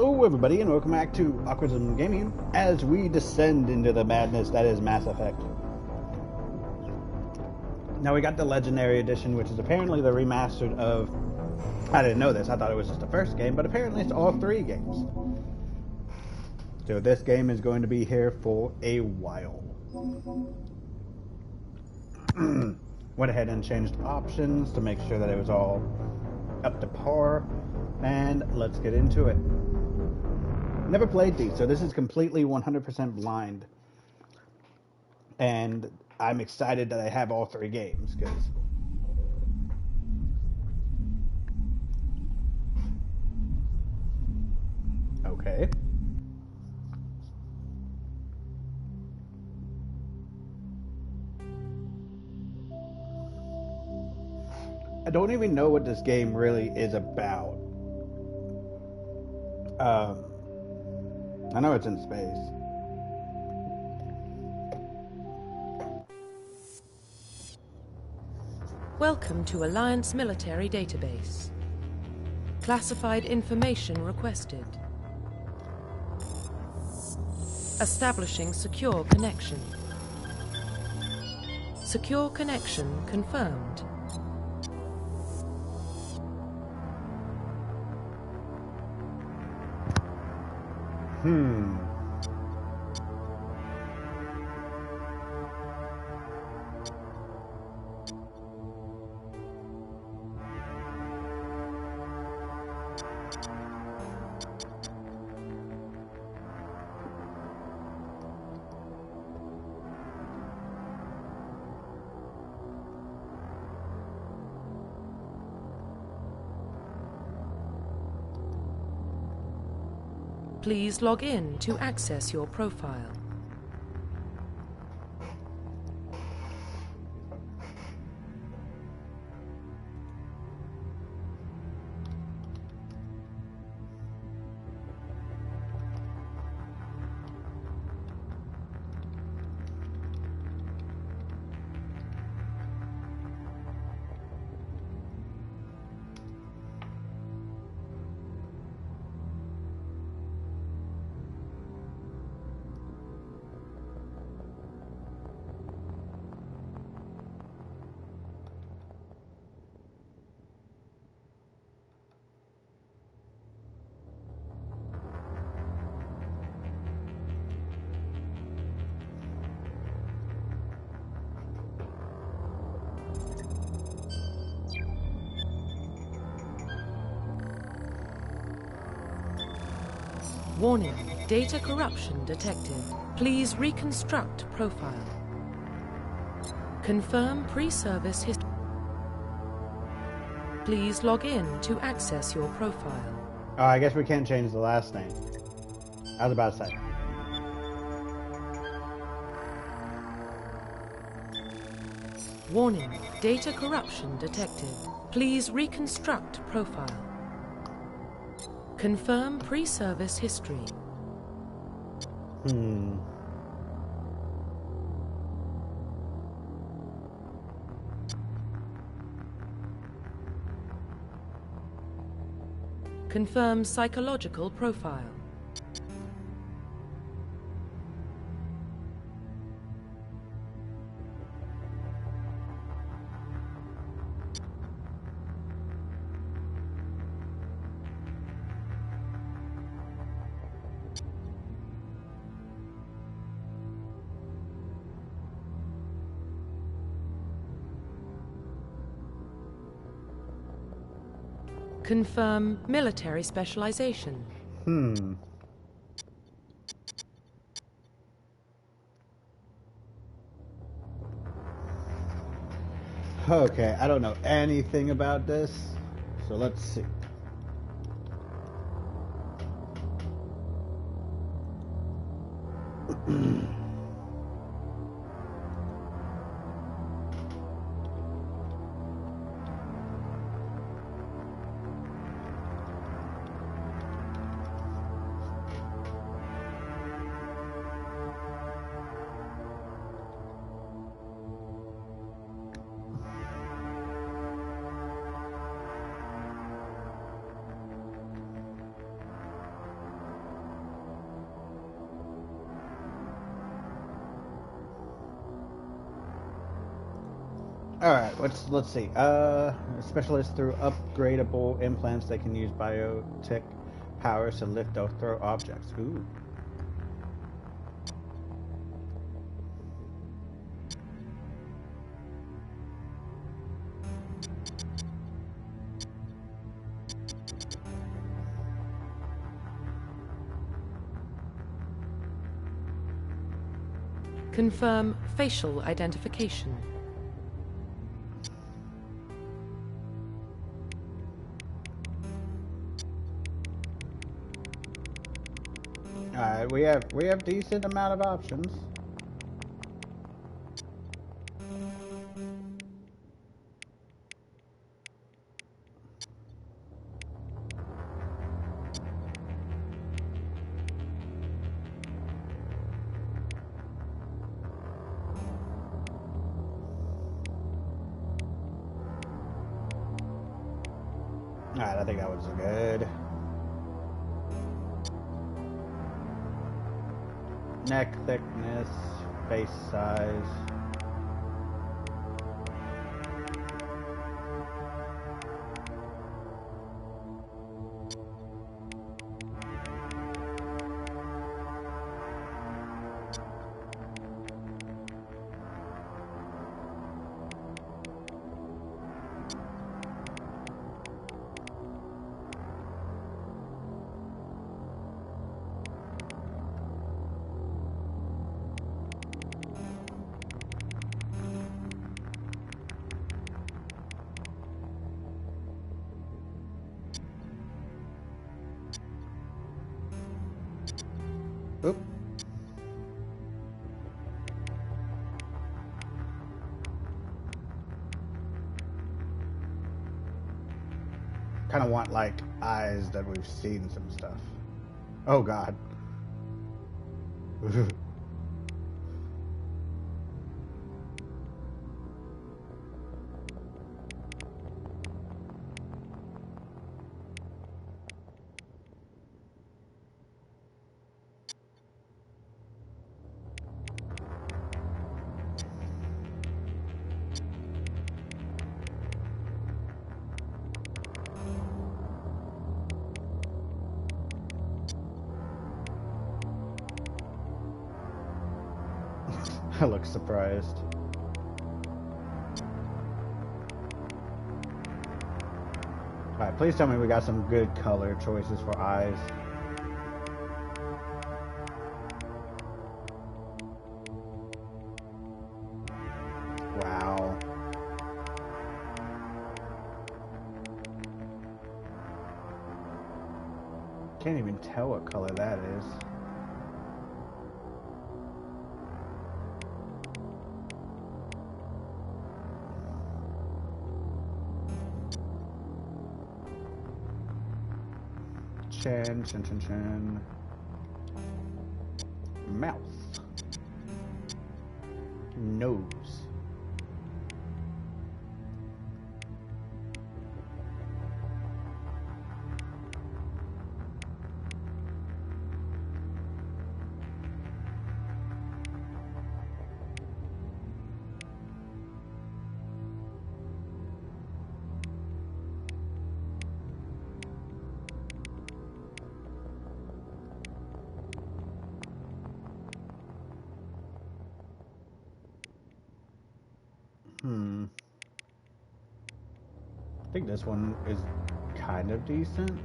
Hello everybody and welcome back to Awkwardism Gaming as we descend into the madness that is Mass Effect. Now we got the Legendary Edition, which is apparently the remastered of... I didn't know this, I thought it was just the first game, but apparently it's all three games. So this game is going to be here for a while. Went ahead and changed options to make sure that it was all up to par, and let's get into it. Never played these, so this is completely 100% blind, and I'm excited that I have all three games because okay. I don't even know what this game really is about. I know it's in space. Welcome to Alliance Military Database. Classified information requested. Establishing secure connection. Secure connection confirmed. Please log in to access your profile. Warning, data corruption detected. Please reconstruct profile. Confirm pre-service history. Please log in to access your profile. Oh, I guess we can't change the last name. I was about to say. Warning, data corruption detected. Please reconstruct profile. Confirm pre-service history. Confirm psychological profile. Confirm military specialization. Okay, I don't know anything about this, so let's see. Alright, let's see. Specialists through upgradable implants that can use biotech powers to lift or throw objects. Ooh. Confirm facial identification. Alright, we have decent amount of options. Alright, I think that was good. Neck thickness, face size. Oop. Kind of want like eyes that we've seen some stuff. Oh God. I look surprised. Alright, please tell me we got some good color choices for eyes. Wow. Can't even tell what color that is. Chin, chin, chin, chin. Mouth. Nose. I think this one is kind of decent.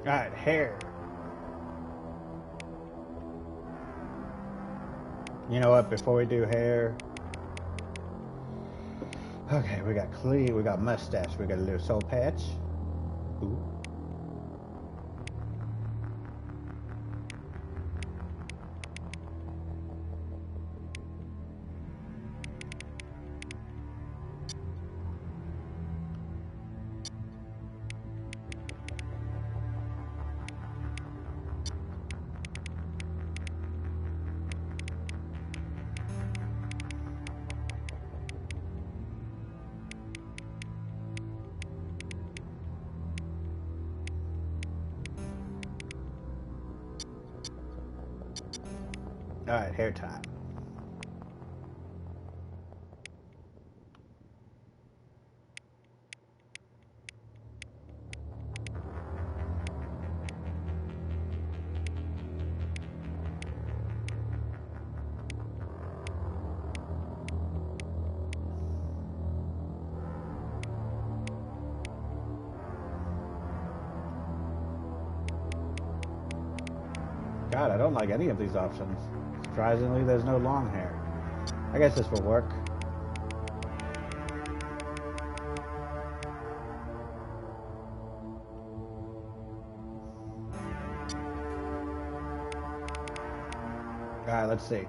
Alright, hair. You know what, before we do hair... Okay, we got clean, we got mustache, we got a little soul patch. Ooh. Alright, hair time. God, I don't like any of these options. Surprisingly, there's no long hair. I guess this will work. Alright, let's see.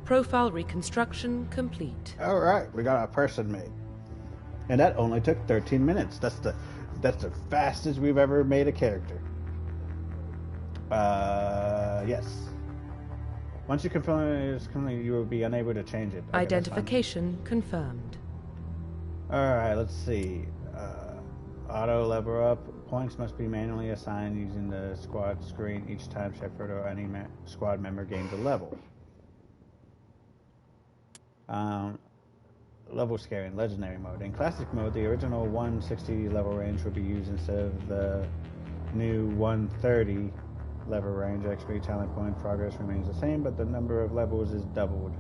Profile reconstruction complete. Alright, we got a person made. And that only took 13 minutes. That's the fastest we've ever made a character. Yes. Once you confirm it, you will be unable to change it. Identification confirmed. Alright, let's see. Auto level up. Points must be manually assigned using the squad screen each time Shepard or any squad member gains a level. Level scaling, legendary mode. In classic mode, the original 160 level range will be used instead of the new 130 level range. XP, talent point, progress remains the same, but the number of levels is doubled.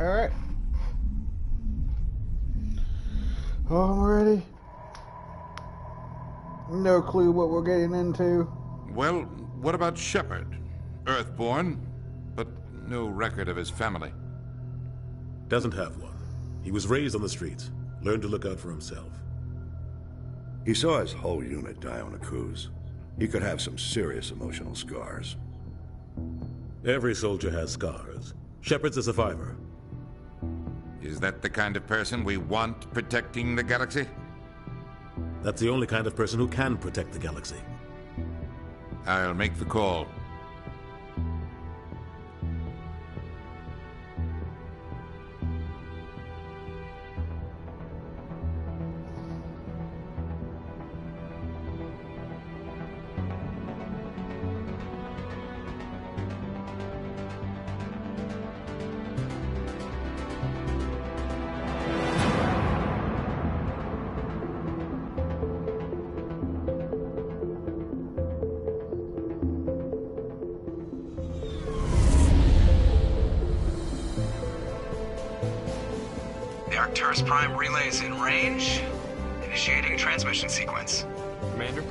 Alright. Oh, I'm ready. No clue what we're getting into. Well, what about Shepard? Earthborn, but no record of his family. Doesn't have one. He was raised on the streets. Learned to look out for himself. He saw his whole unit die on a cruise. He could have some serious emotional scars. Every soldier has scars. Shepard's a survivor. Is that the kind of person we want protecting the galaxy? That's the only kind of person who can protect the galaxy. I'll make the call. Arcturus Prime relays in range. Initiating transmission sequence. Commander?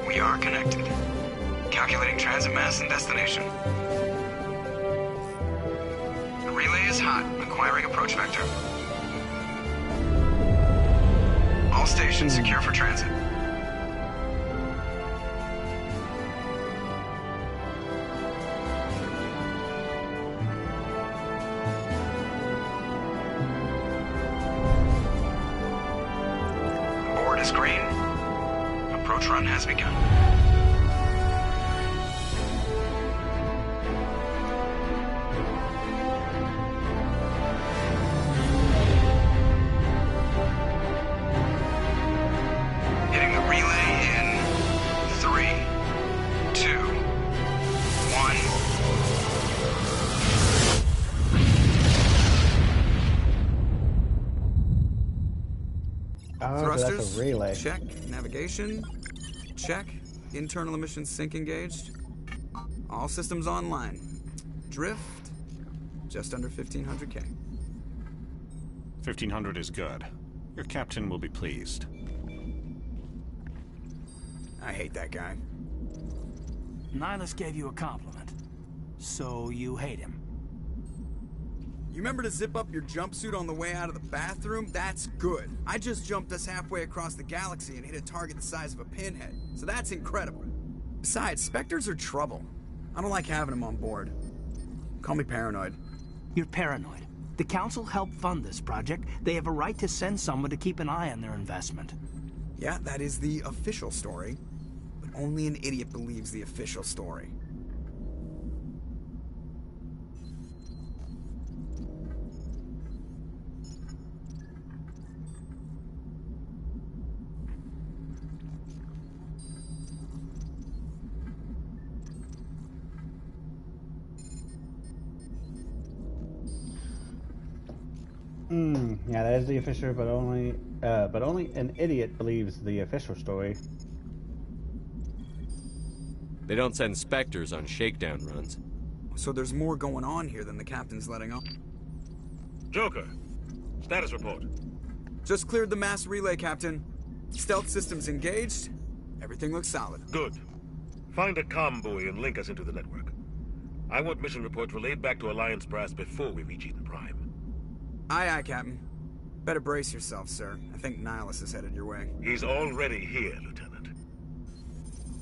We are connected. Calculating transit mass and destination. The relay is hot. Acquiring approach vector. All stations secure for transit. Board is green. Approach run has begun. Hitting the relay in 3, 2, 1. Oh, Thrusters, so that's a relay. check. Navigation, check. Internal emissions sync engaged. All systems online. Drift, just under 1,500K. 1,500 is good. Your captain will be pleased. I hate that guy. Nihilus gave you a compliment. So you hate him. You remember to zip up your jumpsuit on the way out of the bathroom? That's good. I just jumped us halfway across the galaxy and hit a target the size of a pinhead. So that's incredible. Besides, Spectres are trouble. I don't like having them on board. Call me paranoid. You're paranoid. The Council helped fund this project. They have a right to send someone to keep an eye on their investment. Yeah, that is the official story. But only an idiot believes the official story. Yeah, that is the official, but only an idiot believes the official story. They don't send Spectres on shakedown runs. So there's more going on here than the captain's letting on. Joker, status report. Just cleared the mass relay, Captain. Stealth systems engaged. Everything looks solid. Good. Find a comm buoy and link us into the network. I want mission reports relayed back to Alliance Brass before we reach Eden Prime. Aye, aye, Captain. Better brace yourself, sir. I think Nihilus is headed your way. He's already here, Lieutenant.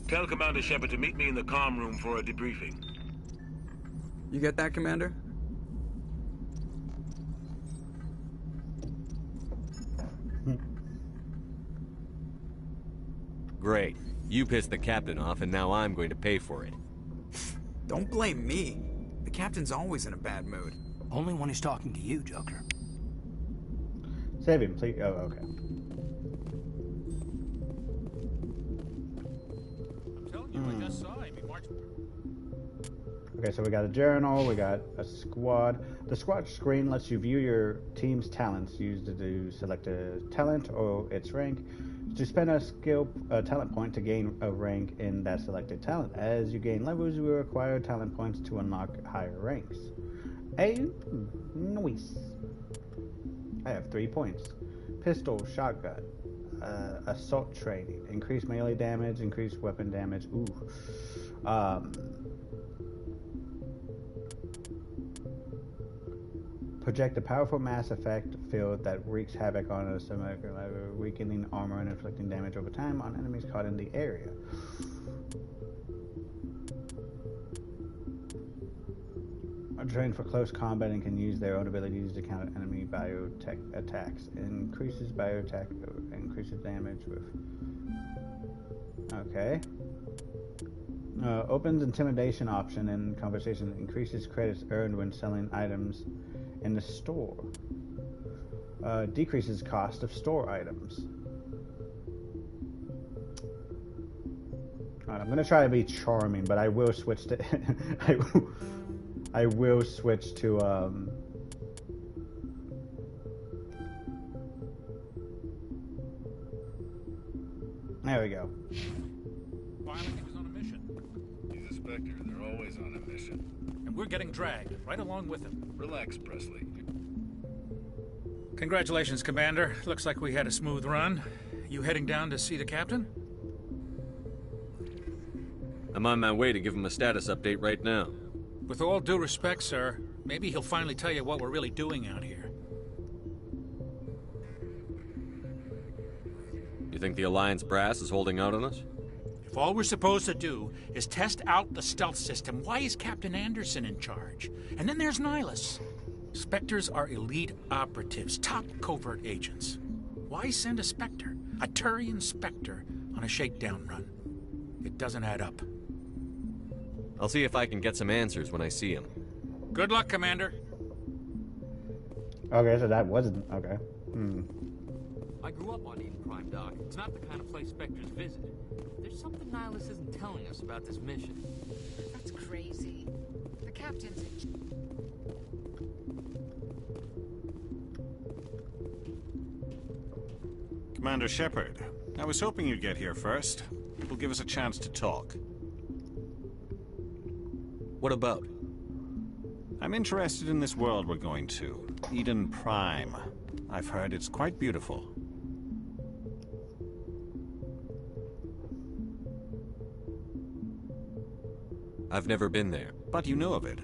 Tell Commander Shepard to meet me in the comm room for a debriefing. You get that, Commander? Great. You pissed the captain off, and now I'm going to pay for it. Don't blame me. The captain's always in a bad mood. Only when he's talking to you, Joker. Save him, please. Oh, okay. I'm telling you, I just saw him. He marched. Okay, so we got a journal, we got a squad. The squad screen lets you view your team's talents. Used to select a talent or its rank. To spend a talent point to gain a rank in that selected talent. As you gain levels, you will acquire talent points to unlock higher ranks. Nice. I have 3 points. Pistol, shotgun, assault training, increased melee damage, increased weapon damage. Ooh. Project a powerful mass effect field that wreaks havoc on a semi-level, weakening armor and inflicting damage over time on enemies caught in the area. Are trained for close combat and can use their own abilities to counter enemy biotech attacks. Increases biotech, increases damage with... Okay. Opens intimidation option in conversation. Increases credits earned when selling items in the store. Decreases cost of store items. Alright, I'm gonna try to be charming, but I will switch to I will switch to there we go. Finally, he was on a mission. He's a Spectre. They're always on a mission. And we're getting dragged right along with him. Relax, Presley. Congratulations, Commander. Looks like we had a smooth run. You heading down to see the captain? I'm on my way to give him a status update right now. With all due respect, sir, maybe he'll finally tell you what we're really doing out here. You think the Alliance brass is holding out on us? If all we're supposed to do is test out the stealth system, why is Captain Anderson in charge? And then there's Nihilus. Spectres are elite operatives, top covert agents. Why send a Spectre, a Turian Spectre, on a shakedown run? It doesn't add up. I'll see if I can get some answers when I see him. Good luck, Commander. Okay, so that wasn't... okay. I grew up on Eden Prime, Doc. It's not the kind of place Spectres visit. There's something Nihilus isn't telling us about this mission. That's crazy. The captain's in... Commander Shepard, I was hoping you'd get here first. It will give us a chance to talk. What about? I'm interested in this world we're going to. Eden Prime. I've heard it's quite beautiful. I've never been there. But you know of it.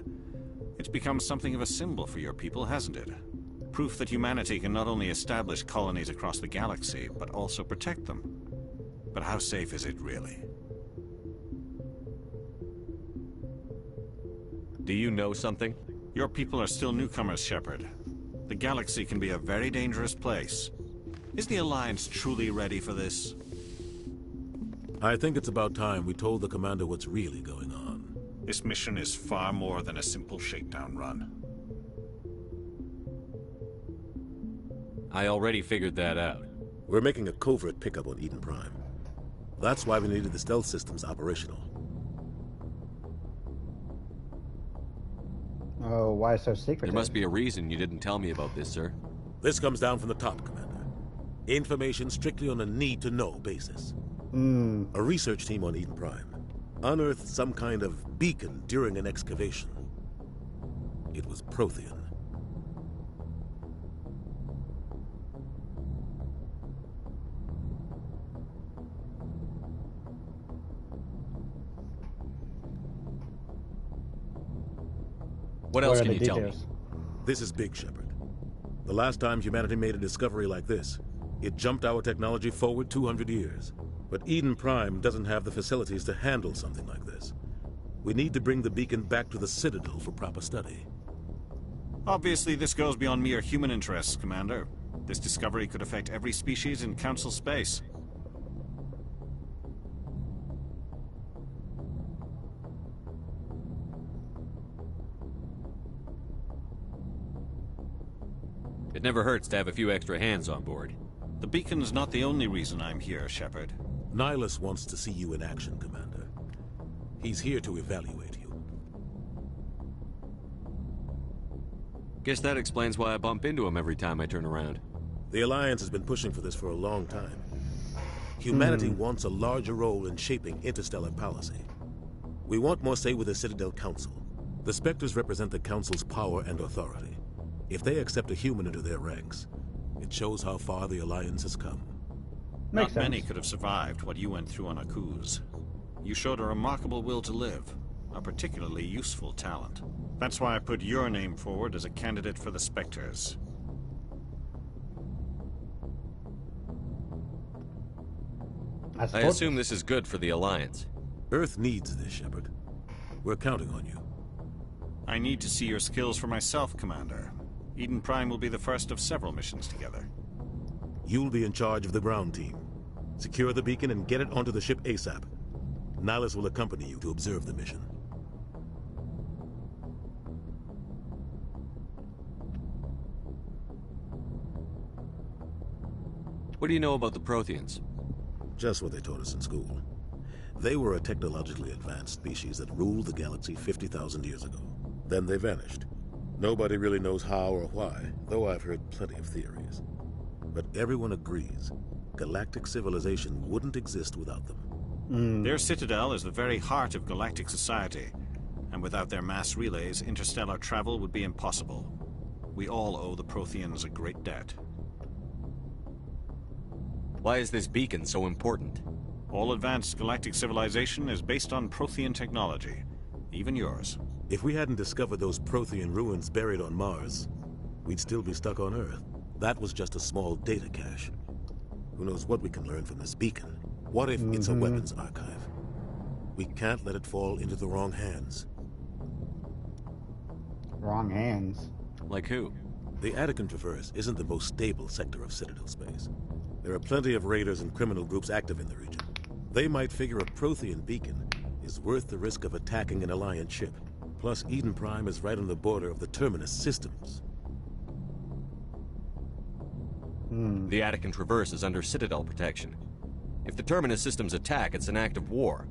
It's become something of a symbol for your people, hasn't it? Proof that humanity can not only establish colonies across the galaxy, but also protect them. But how safe is it, really? Do you know something? Your people are still newcomers, Shepard. The galaxy can be a very dangerous place. Is the Alliance truly ready for this? I think it's about time we told the Commander what's really going on. This mission is far more than a simple shakedown run. I already figured that out. We're making a covert pickup on Eden Prime. That's why we needed the stealth systems operational. Oh, why so secretive? There must be a reason you didn't tell me about this, sir. This comes down from the top, Commander. Information strictly on a need-to-know basis. A research team on Eden Prime unearthed some kind of beacon during an excavation. It was Prothean. What else can you tell me? This is big, Shepard. The last time humanity made a discovery like this, it jumped our technology forward 200 years. But Eden Prime doesn't have the facilities to handle something like this. We need to bring the beacon back to the Citadel for proper study. Obviously, this goes beyond mere human interests, Commander. This discovery could affect every species in Council space. It never hurts to have a few extra hands on board. The beacon's not the only reason I'm here, Shepard. Nihilus wants to see you in action, Commander. He's here to evaluate you. Guess that explains why I bump into him every time I turn around. The Alliance has been pushing for this for a long time. Humanity wants a larger role in shaping interstellar policy. We want more say with the Citadel Council. The Spectres represent the Council's power and authority. If they accept a human into their ranks, it shows how far the Alliance has come. Not many could have survived what you went through on Akuz. You showed a remarkable will to live, a particularly useful talent. That's why I put your name forward as a candidate for the Spectres. I assume this is good for the Alliance. Earth needs this, Shepard. We're counting on you. I need to see your skills for myself, Commander. Eden Prime will be the first of several missions together. You'll be in charge of the ground team. Secure the beacon and get it onto the ship ASAP. Nihilus will accompany you to observe the mission. What do you know about the Protheans? Just what they taught us in school. They were a technologically advanced species that ruled the galaxy 50,000 years ago. Then they vanished. Nobody really knows how or why, though I've heard plenty of theories. But everyone agrees, galactic civilization wouldn't exist without them. Their citadel is the very heart of galactic society, and without their mass relays, interstellar travel would be impossible. We all owe the Protheans a great debt. Why is this beacon so important? All advanced galactic civilization is based on Prothean technology, even yours. If we hadn't discovered those Prothean ruins buried on Mars, we'd still be stuck on Earth. That was just a small data cache. Who knows what we can learn from this beacon? What if it's a weapons archive? We can't let it fall into the wrong hands. Wrong hands? Like who? The Attican Traverse isn't the most stable sector of Citadel space. There are plenty of raiders and criminal groups active in the region. They might figure a Prothean beacon is worth the risk of attacking an Alliance ship. Plus, Eden Prime is right on the border of the Terminus systems. The Attican Traverse is under Citadel protection. If the Terminus systems attack, it's an act of war.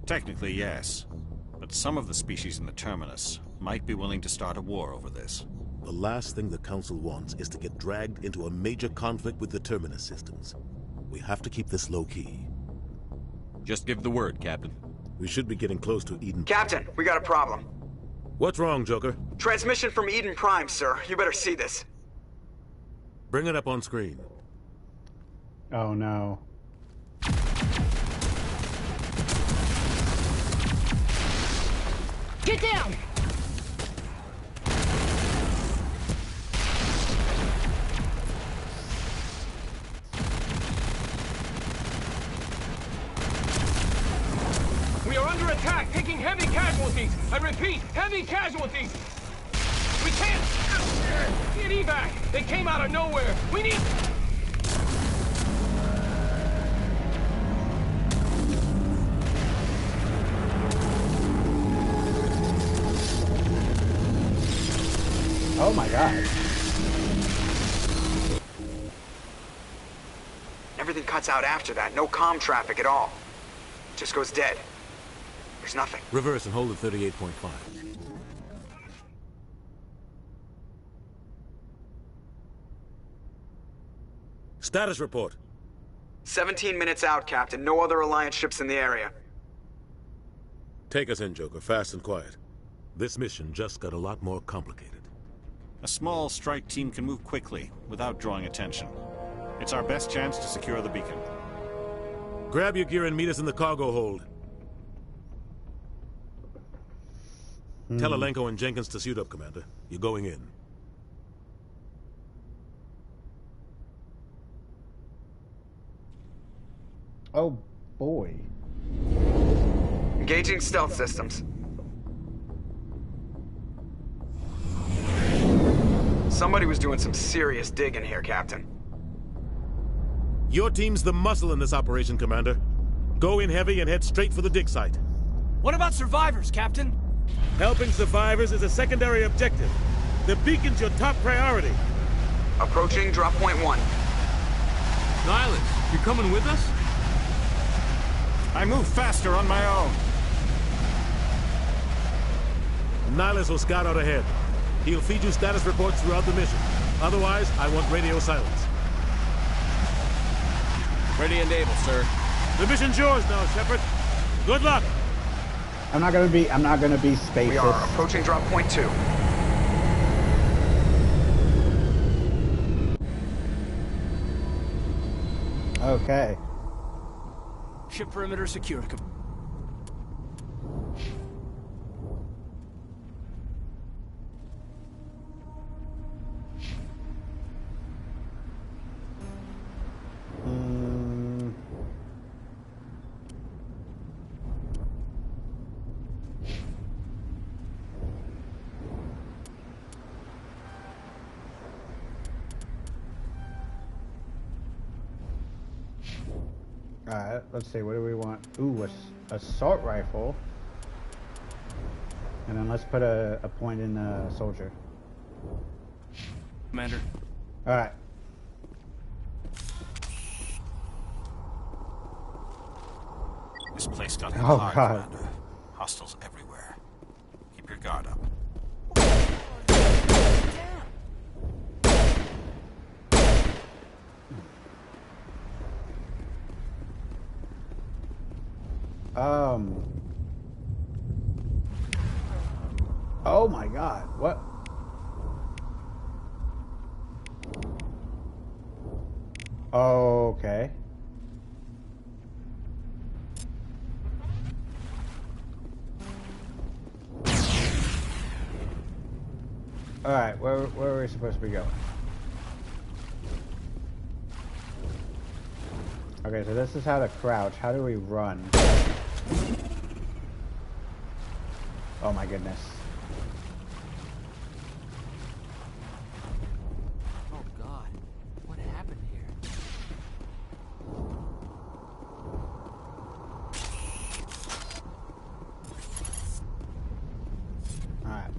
Technically, yes. But some of the species in the Terminus might be willing to start a war over this. The last thing the Council wants is to get dragged into a major conflict with the Terminus systems. We have to keep this low-key. Just give the word, Captain. We should be getting close to Eden. Captain, we got a problem. What's wrong, Joker? Transmission from Eden Prime, sir. You better see this. Bring it up on screen. Oh no. Get down! We are under attack, taking heavy casualties. I repeat, heavy casualties. We can't get evac. They came out of nowhere. We need... Oh my god. Everything cuts out after that. No comm traffic at all. Just goes dead. There's nothing. Reverse and hold at 38.5. Status report. 17 minutes out, Captain. No other Alliance ships in the area. Take us in, Joker, fast and quiet. This mission just got a lot more complicated. A small strike team can move quickly, without drawing attention. It's our best chance to secure the beacon. Grab your gear and meet us in the cargo hold. Tell Alenko and Jenkins to suit up, Commander. You're going in. Oh, boy. Engaging stealth systems. Somebody was doing some serious digging here, Captain. Your team's the muscle in this operation, Commander. Go in heavy and head straight for the dig site. What about survivors, Captain? Helping survivors is a secondary objective. The beacon's your top priority. Approaching drop point 1. Nihilus, you coming with us? I move faster on my own. Nihilus will scout out ahead. He'll feed you status reports throughout the mission. Otherwise, I want radio silence. Ready and able, sir. The mission's yours now, Shepard. Good luck. I'm not gonna be spaceless. We are approaching drop point 2. Okay. Ship perimeter secure. Alright, let's see, what do we want? Ooh, assault rifle. And then let's put a point in soldier. Commander. Alright. This place got Oh, hard, God. Commander. Hostiles everywhere. Keep your guard up. Oh my god, what? Okay. Alright, where are we supposed to be going? Okay, so this is how to crouch. How do we run? Oh my goodness. Oh God, what happened here? Alright.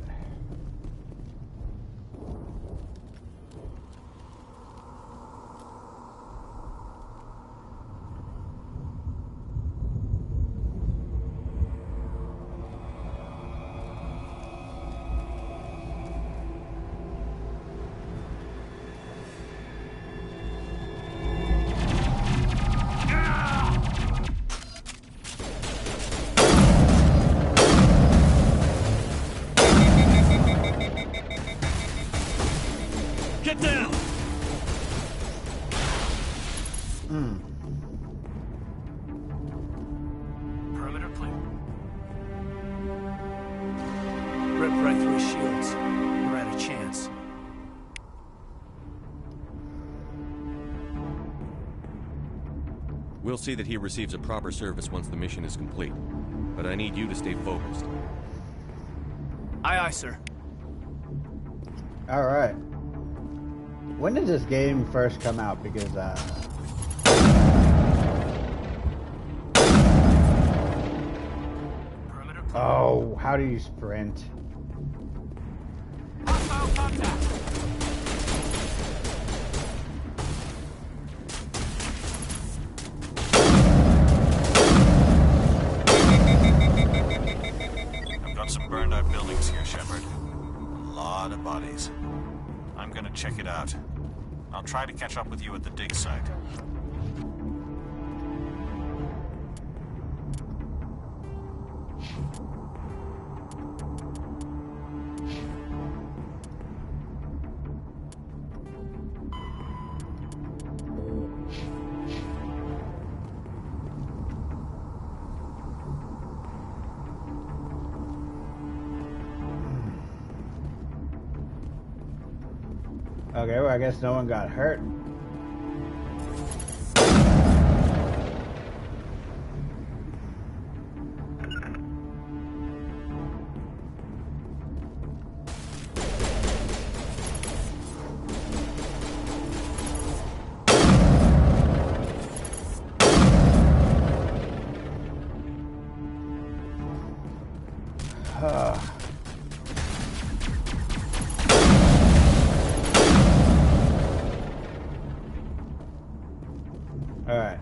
Perimeter clear. Rip right through his shields. We're at a chance. We'll see that he receives a proper service once the mission is complete. But I need you to stay focused. Aye, aye, sir. Alright. When did this game first come out? Because, oh, how do you sprint? Hostile contact. I've got some burned out buildings here, Shepard. A lot of bodies. I'm gonna check it out. I'll try to catch up with you at the dig site. Okay, well, I guess no one got hurt. Alright.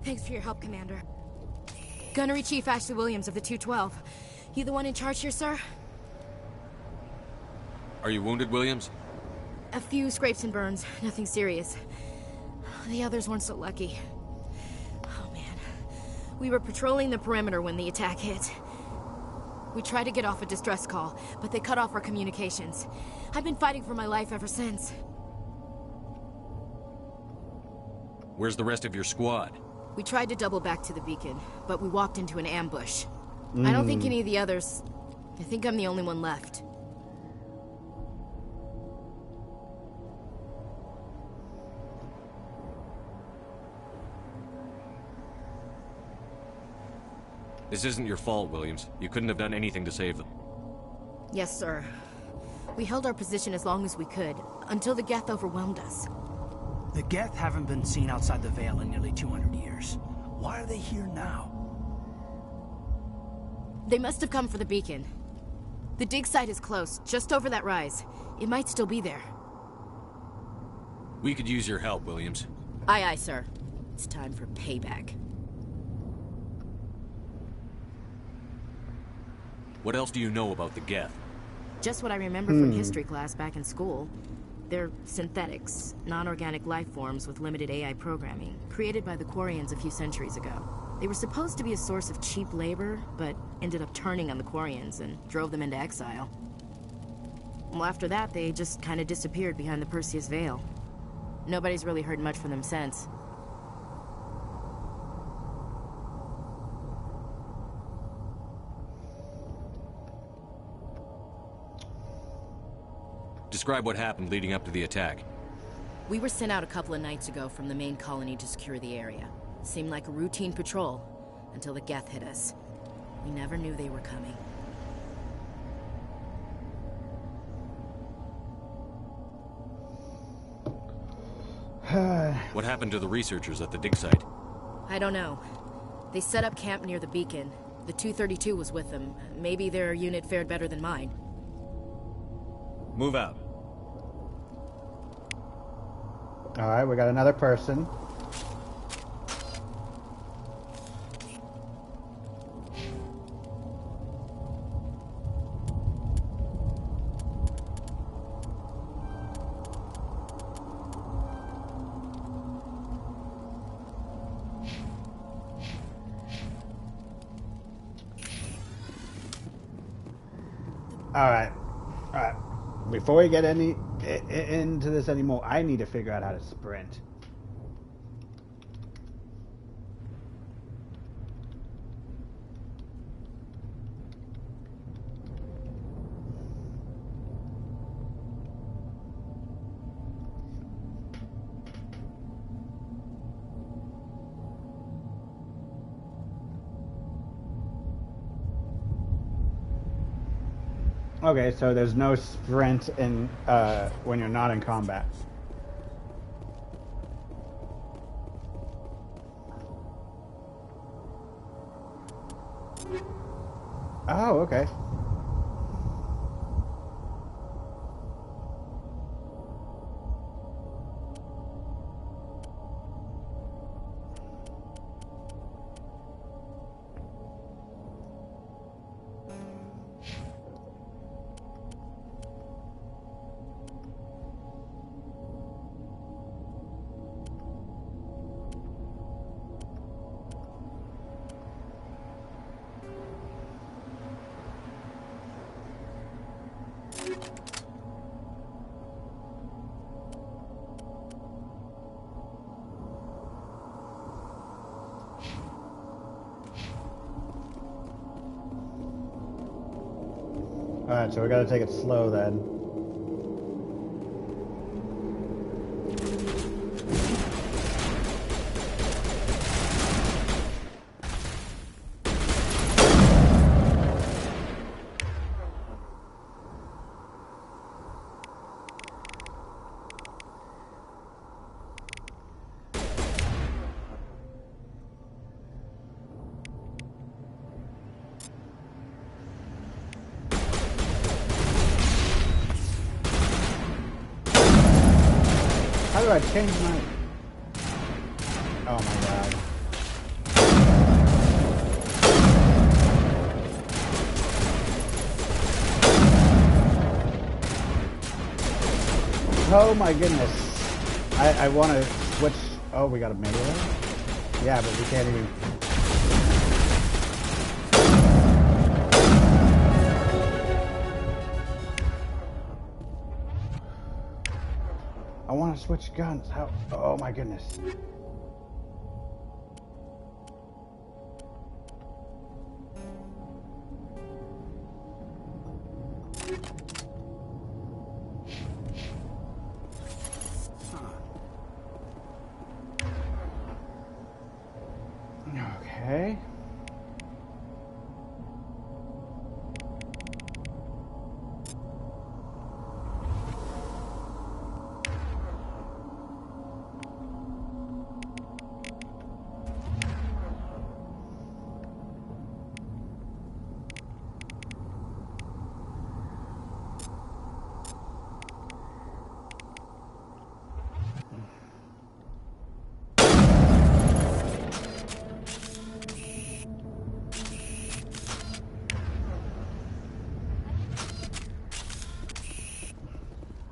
Thanks for your help, Commander. Gunnery Chief Ashley Williams of the 212. You the one in charge here, sir? Are you wounded, Williams? A few scrapes and burns, nothing serious. The others weren't so lucky. Oh man. We were patrolling the perimeter when the attack hit. We tried to get off a distress call, but they cut off our communications. I've been fighting for my life ever since. Where's the rest of your squad? We tried to double back to the beacon, but we walked into an ambush. I don't think any of the others... I think I'm the only one left. This isn't your fault, Williams. You couldn't have done anything to save them. Yes, sir. We held our position as long as we could, until the Geth overwhelmed us. The Geth haven't been seen outside the Veil in nearly 200 years. Why are they here now? They must have come for the beacon. The dig site is close, just over that rise. It might still be there. We could use your help, Williams. Aye, aye, sir. It's time for payback. What else do you know about the Geth? Just what I remember from history class back in school. They're synthetics, non-organic life forms with limited AI programming, created by the Quarians a few centuries ago. They were supposed to be a source of cheap labor, but ended up turning on the Quarians and drove them into exile. Well, after that, they just kind of disappeared behind the Perseus Veil. Nobody's really heard much from them since. Describe what happened leading up to the attack. We were sent out a couple of nights ago from the main colony to secure the area. Seemed like a routine patrol, until the Geth hit us. We never knew they were coming. What happened to the researchers at the dig site? I don't know. They set up camp near the beacon. The 232 was with them. Maybe their unit fared better than mine. Move out. Alright, we got another person. Alright. Alright. Before we get into this anymore, I need to figure out how to sprint. Okay, so there's no sprint in when you're not in combat. Oh, okay. Alright, so we gotta take it slow then. How do I change my... Oh my god. Oh my goodness. I want to switch... Oh, we got a melee? Yeah, but we can't even... I want to switch guns. How? Oh my goodness. Okay.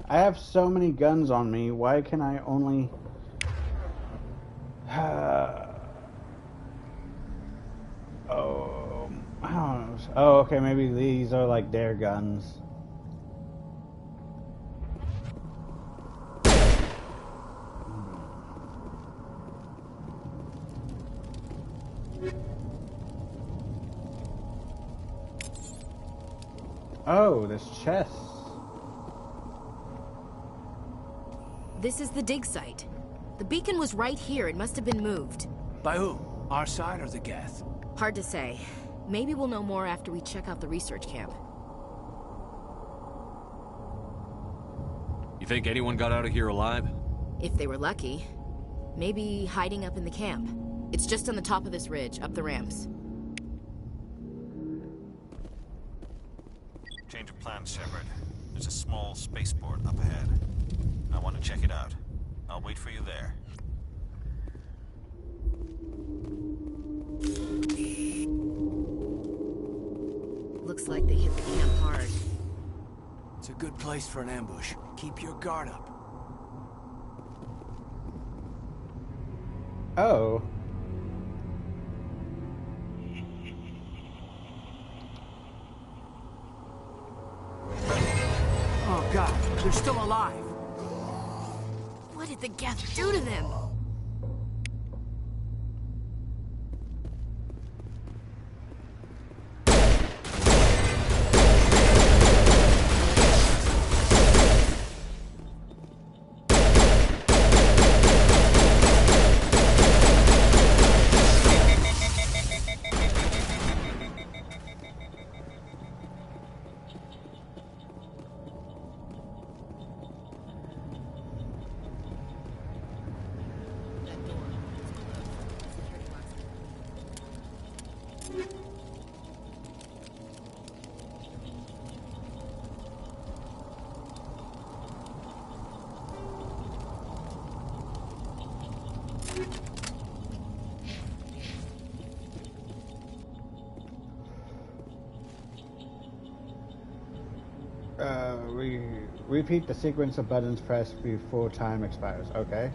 I have so many guns on me. Why can I only... Oh, I don't know. Oh, okay, maybe these are like their guns. Oh, this chest. This is the dig site. The beacon was right here. It must have been moved. By who? Our side or the Geth? Hard to say. Maybe we'll know more after we check out the research camp. You think anyone got out of here alive? If they were lucky. Maybe hiding up in the camp. It's just on the top of this ridge, up the ramps. Change of plans, Shepard. There's a small spaceport up ahead. I want to check it out. I'll wait for you there. Looks like they hit the camp hard. It's a good place for an ambush. Keep your guard up. Oh. Oh god, they're still alive. What did the Geth do to them? Repeat the sequence of buttons pressed before time expires. Okay.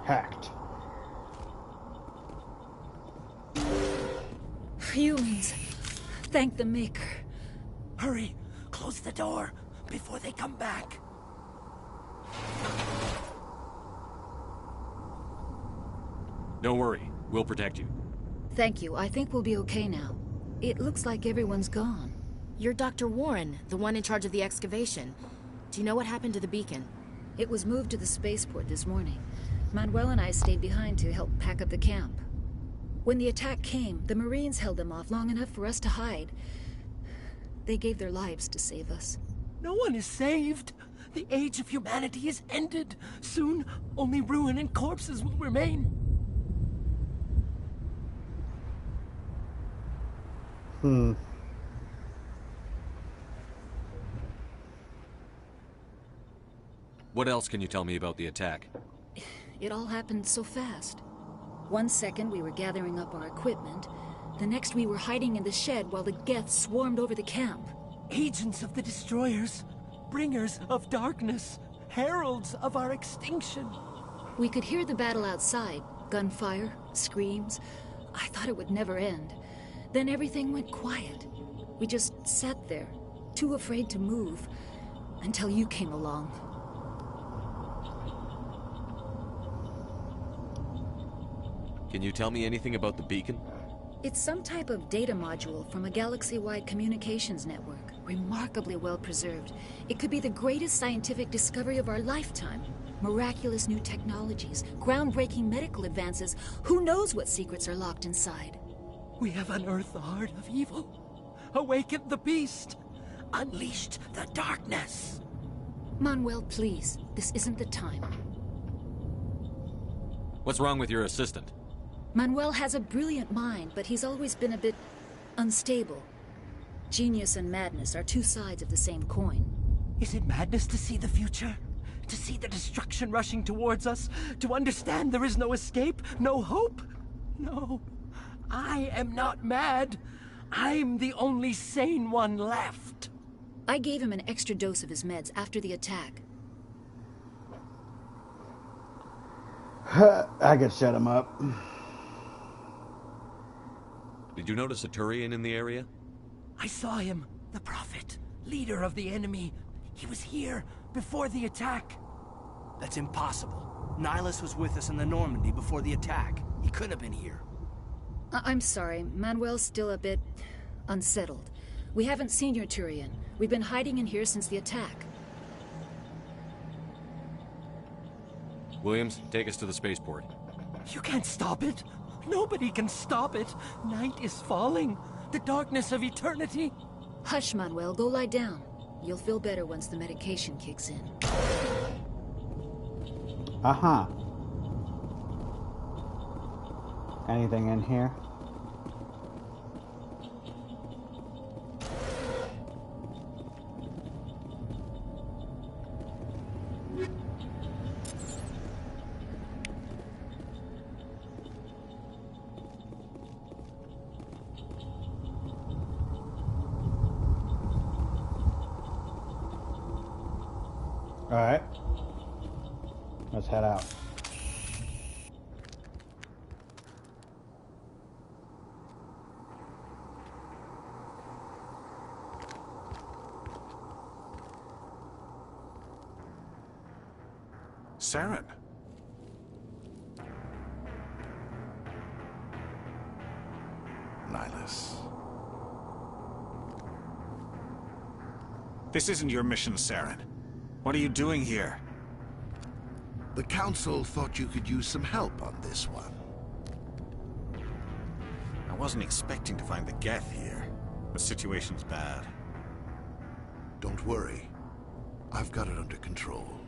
Hacked. Humans. Thank the Maker. Hurry! Close the door before they come back. Don't worry. We'll protect you. Thank you. I think we'll be okay now. It looks like everyone's gone. You're Dr. Warren, the one in charge of the excavation. Do you know what happened to the beacon? It was moved to the spaceport this morning. Manuel and I stayed behind to help pack up the camp. When the attack came, the Marines held them off long enough for us to hide. They gave their lives to save us. No one is saved. The age of humanity is ended. Soon, only ruin and corpses will remain. What else can you tell me about the attack? It all happened so fast. 1 second we were gathering up our equipment. The next we were hiding in the shed while the Geth swarmed over the camp. Agents of the Destroyers. Bringers of darkness. Heralds of our extinction. We could hear the battle outside. Gunfire, screams. I thought it would never end. Then everything went quiet. We just sat there, too afraid to move, until you came along. Can you tell me anything about the beacon? It's some type of data module from a galaxy-wide communications network. Remarkably well preserved. It could be the greatest scientific discovery of our lifetime. Miraculous new technologies, groundbreaking medical advances. Who knows what secrets are locked inside? We have unearthed the heart of evil. Awakened the beast. Unleashed the darkness. Manuel, please. This isn't the time. What's wrong with your assistant? Manuel has a brilliant mind, but he's always been a bit unstable. Genius and madness are two sides of the same coin. Is it madness to see the future? To see the destruction rushing towards us? To understand there is no escape? No hope? No. I am not mad. I'm the only sane one left. I gave him an extra dose of his meds after the attack. I could shut him up. Did you notice a Turian in the area? I saw him. The Prophet. Leader of the enemy. He was here before the attack. That's impossible. Nihilus was with us in the Normandy before the attack. He couldn't have been here. I'm sorry. Manuel's still a bit unsettled. We haven't seen your Turian. We've been hiding in here since the attack. Williams, take us to the spaceport. You can't stop it. Nobody can stop it. Night is falling. The darkness of eternity. Hush, Manuel. Go lie down. You'll feel better once the medication kicks in. Uh-huh. Anything in here? Alright. Let's head out. Saren. Nihilus. This isn't your mission, Saren. What are you doing here? The Council thought you could use some help on this one. I wasn't expecting to find the Geth here. The situation's bad. Don't worry. I've got it under control.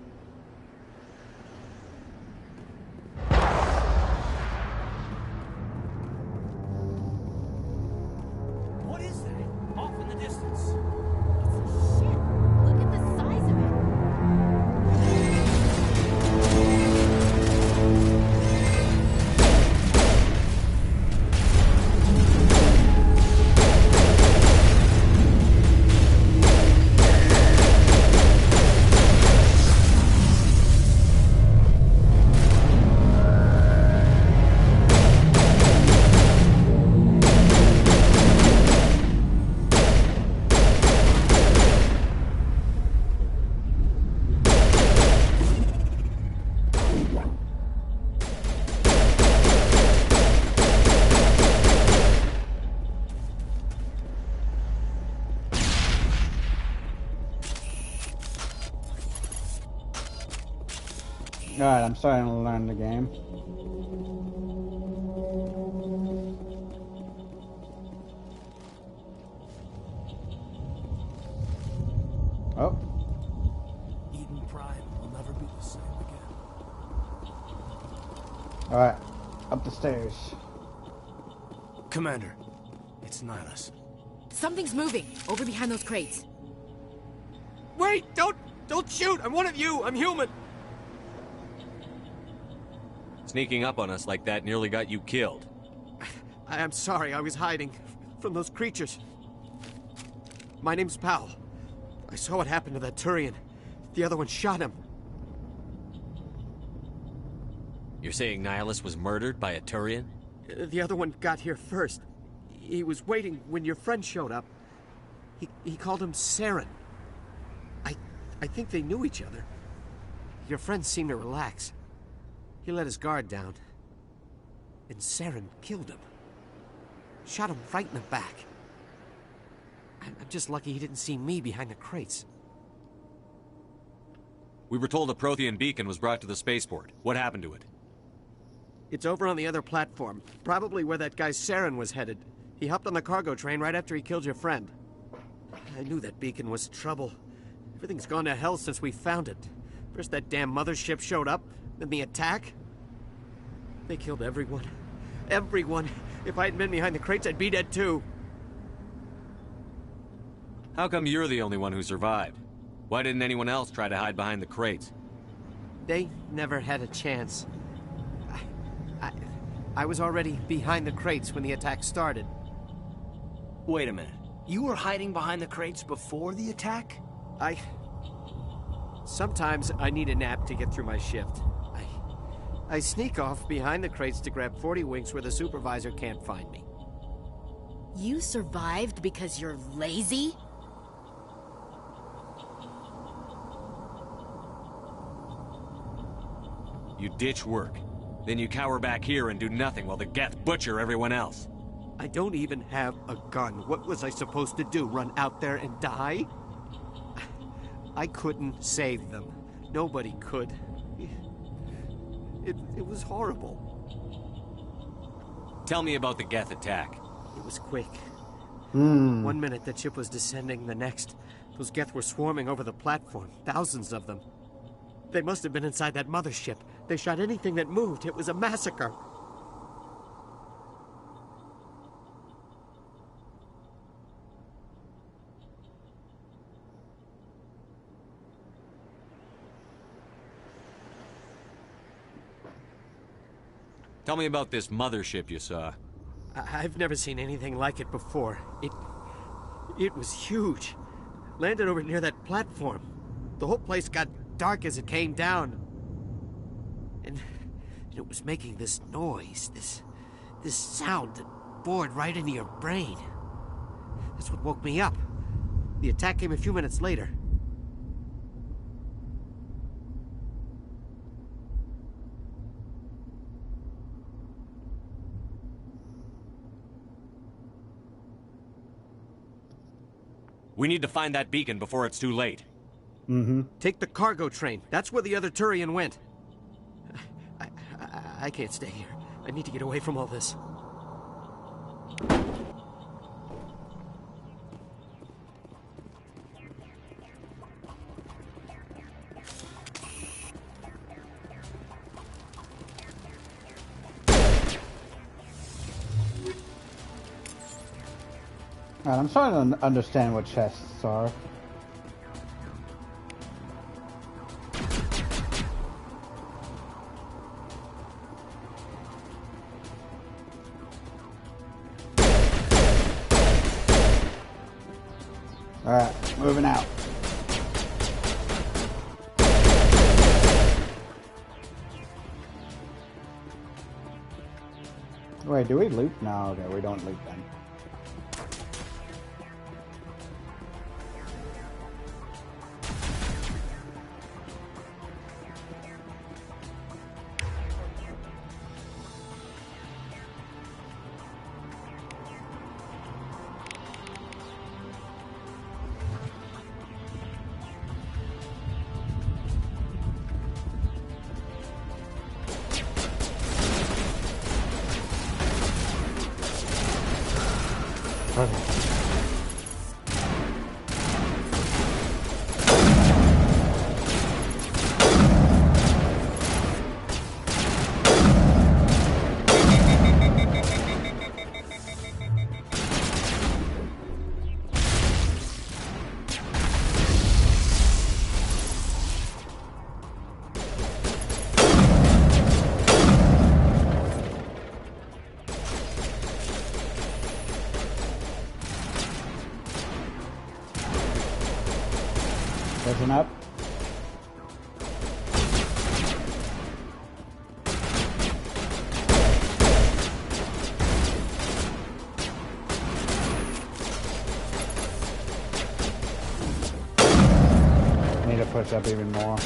What is that? Off in the distance. Alright, I'm starting to learn the game. Oh. Eden Prime will never be the same again. Alright, up the stairs. Commander, it's Nihilus. Something's moving over behind those crates. Wait! Don't shoot! I'm one of you! I'm human! Sneaking up on us like that nearly got you killed. I'm sorry, I was hiding from those creatures. My name's Powell. I saw what happened to that Turian. The other one shot him. You're saying Nihilus was murdered by a Turian? The other one got here first. He was waiting when your friend showed up. He called him Saren. I think they knew each other. Your friend seemed to relax. He let his guard down. And Saren killed him. Shot him right in the back. I'm just lucky he didn't see me behind the crates. We were told a Prothean beacon was brought to the spaceport. What happened to it? It's over on the other platform. Probably where that guy Saren was headed. He hopped on the cargo train right after he killed your friend. I knew that beacon was trouble. Everything's gone to hell since we found it. First that damn mothership showed up, then the attack. They killed everyone. Everyone. If I hadn't been behind the crates, I'd be dead too. How come you're the only one who survived? Why didn't anyone else try to hide behind the crates? They never had a chance. I was already behind the crates when the attack started. Wait a minute. You were hiding behind the crates before the attack? Sometimes I need a nap to get through my shift. I sneak off behind the crates to grab 40 winks where the supervisor can't find me. You survived because you're lazy? You ditch work. Then you cower back here and do nothing while the Geth butcher everyone else. I don't even have a gun. What was I supposed to do? Run out there and die? I couldn't save them. Nobody could. It was horrible. Tell me about the Geth attack. It was quick. 1 minute the ship was descending, the next, those Geth were swarming over the platform. Thousands of them. They must have been inside that mothership. They shot anything that moved. It was a massacre. Tell me about this mothership you saw. I've never seen anything like it before. It was huge. Landed over near that platform. The whole place got dark as it came down. And it was making this noise, this sound that bored right into your brain. That's what woke me up. The attack came a few minutes later. We need to find that beacon before it's too late. Take the cargo train. That's where the other Turian went. I can't stay here. I need to get away from all this. Alright, I'm starting to understand what chests are. Alright, moving out. Wait, do we loot? No, okay, we don't loot then. Listen up. Need to push up even more.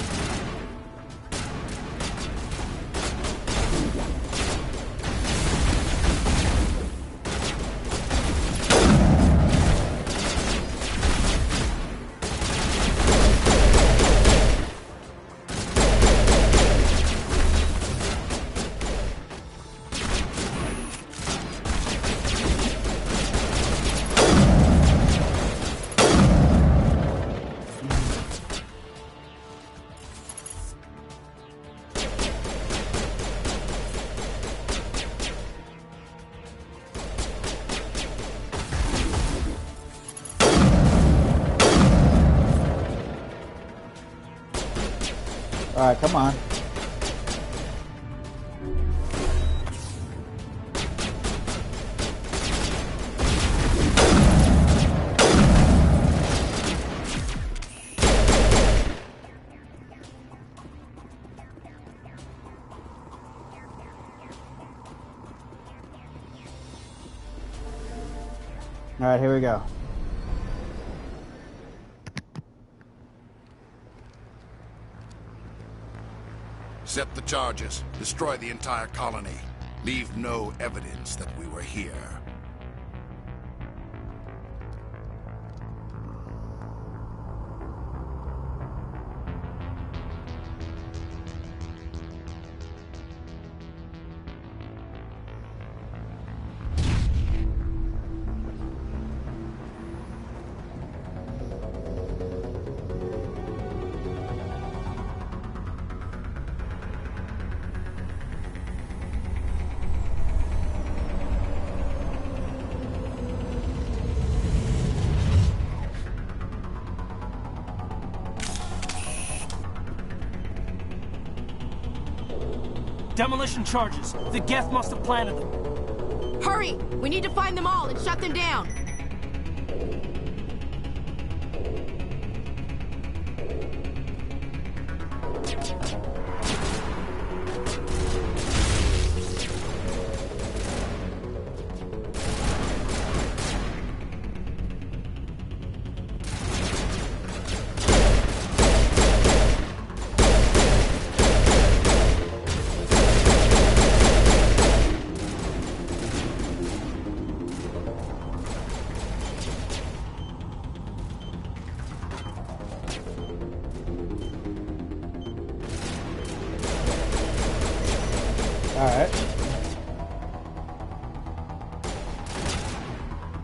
Alright, come on. Alright, here we go. Set the charges. Destroy the entire colony. Leave no evidence that we were here. Demolition charges. The Geth must have planted them. Hurry! We need to find them all and shut them down. Alright.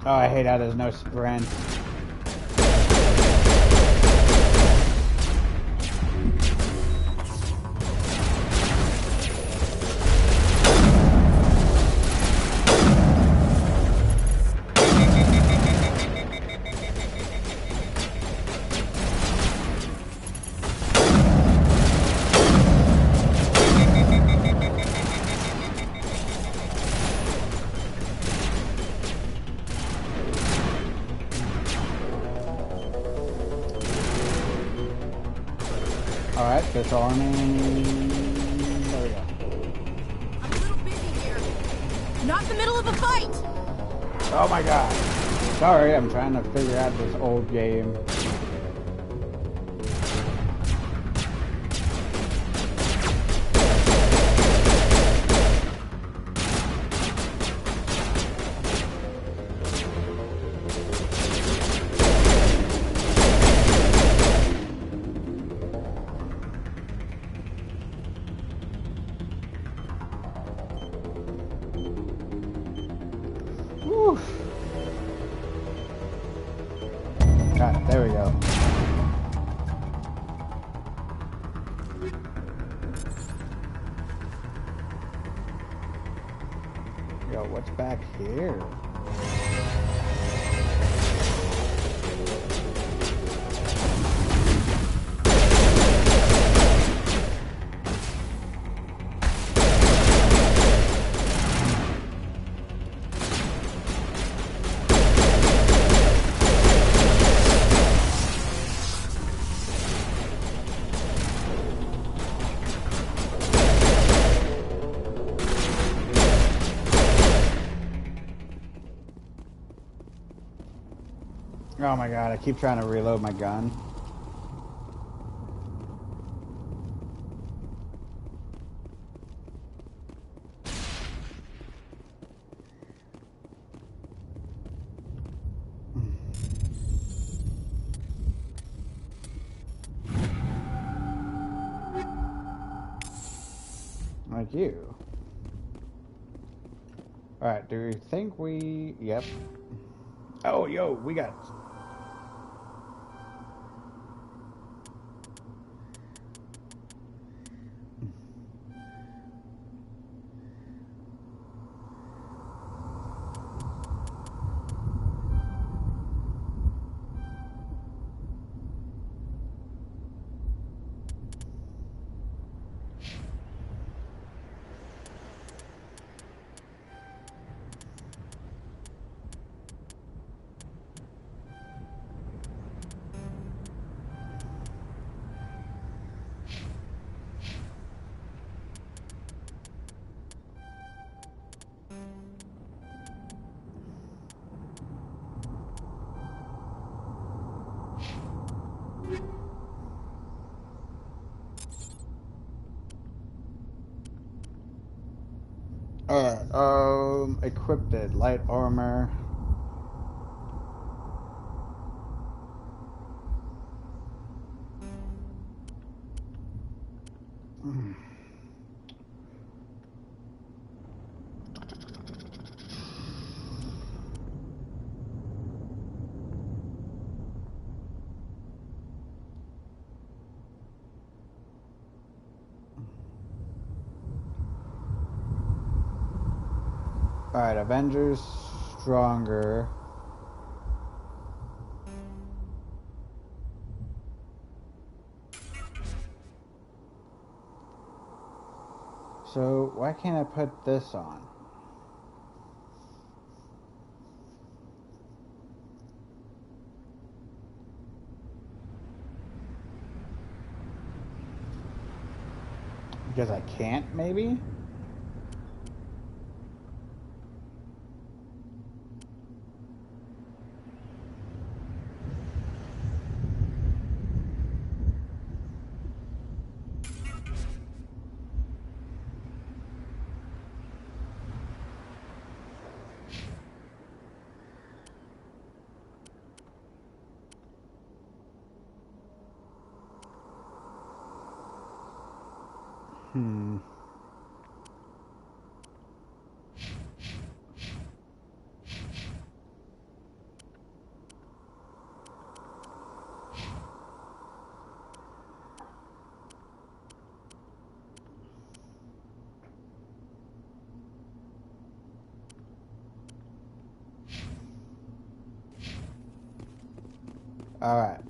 Oh, I hate how there's no sprint. Alright, fish army. There we go. I'm a little busy here. Not in the middle of a fight! Oh my god. Sorry, I'm trying to figure out this old game. Got it, there we go. Yo, what's back here? Oh my god, I keep trying to reload my gun. Like you. Alright, do you think we... Yep. Oh, yo, we got... Alright, equipped it. Light armor. Alright, Avengers stronger. So why can't I put this on? Because I can't, maybe? Alright.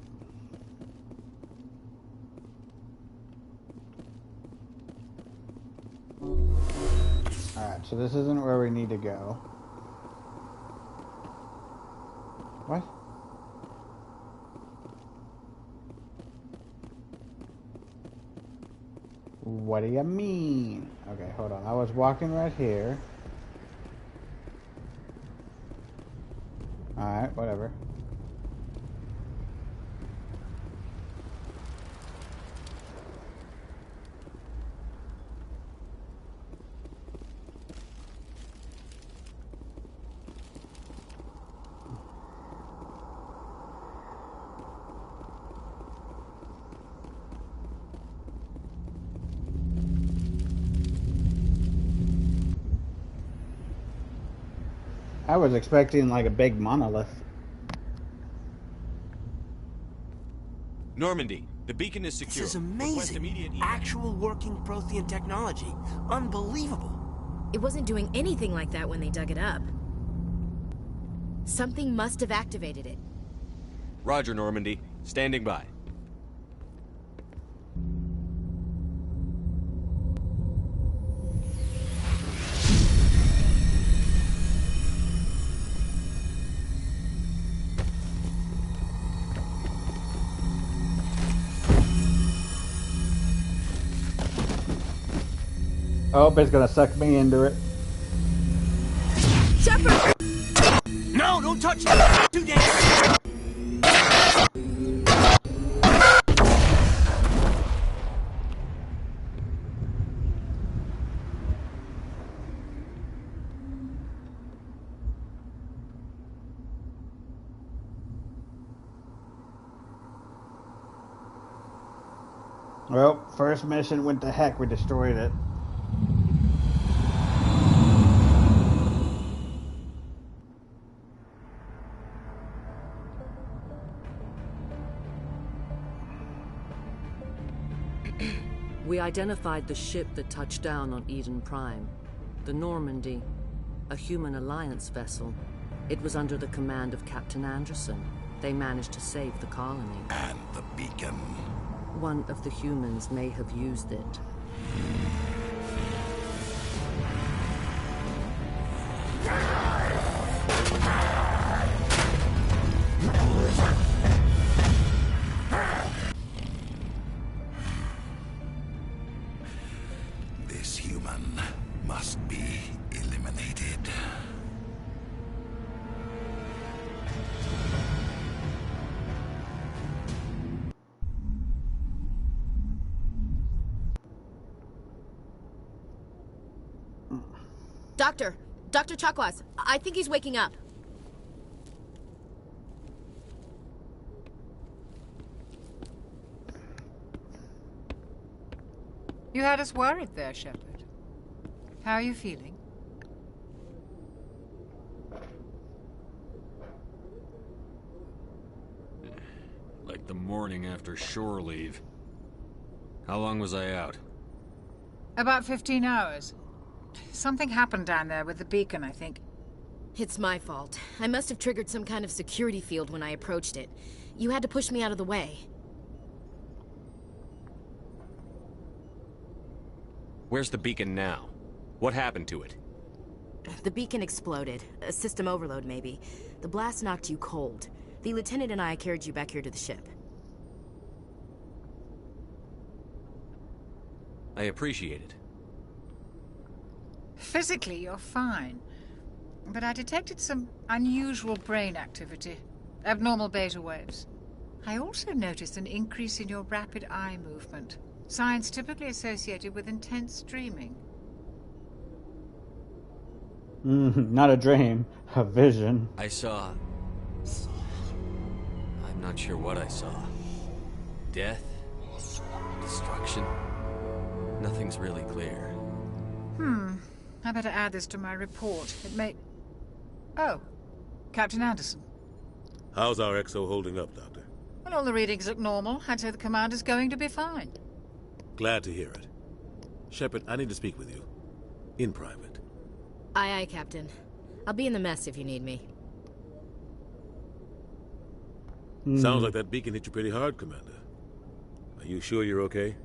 Alright, so this isn't where we need to go. What? What do you mean? Okay, hold on. I was walking right here. Alright, whatever. I was expecting like a big monolith. Normandy, the beacon is secure. This is amazing. Actual working Prothean technology. Unbelievable. It wasn't doing anything like that when they dug it up. Something must have activated it. Roger, Normandy. Standing by. Oh, it's gonna suck me into it. Shepard! No, don't touch it! Too dangerous! Well, first mission went to heck. We destroyed it. We identified the ship that touched down on Eden Prime. The Normandy, a human alliance vessel. It was under the command of Captain Anderson. They managed to save the colony. And the beacon. One of the humans may have used it. This human must be eliminated. Dr. Chakwas, I think he's waking up. You had us worried there, Shepard. How are you feeling? Like the morning after shore leave. How long was I out? About 15 hours. Something happened down there with the beacon, I think. It's my fault. I must have triggered some kind of security field when I approached it. You had to push me out of the way. Where's the beacon now? What happened to it? The beacon exploded. A system overload, maybe. The blast knocked you cold. The lieutenant and I carried you back here to the ship. I appreciate it. Physically, you're fine. But I detected some unusual brain activity. Abnormal beta waves. I also noticed an increase in your rapid eye movement. Signs typically associated with intense dreaming. Not a dream, a vision. I saw... I'm not sure what I saw. Death? Destruction? Nothing's really clear. I better add this to my report. It may... Oh, Captain Anderson. How's our XO holding up, Doctor? Well, all the readings look normal. I'd say the commander's going to be fine. Glad to hear it. Shepard, I need to speak with you. In private. Aye, aye, Captain. I'll be in the mess if you need me. Sounds like that beacon hit you pretty hard, Commander. Are you sure you're okay?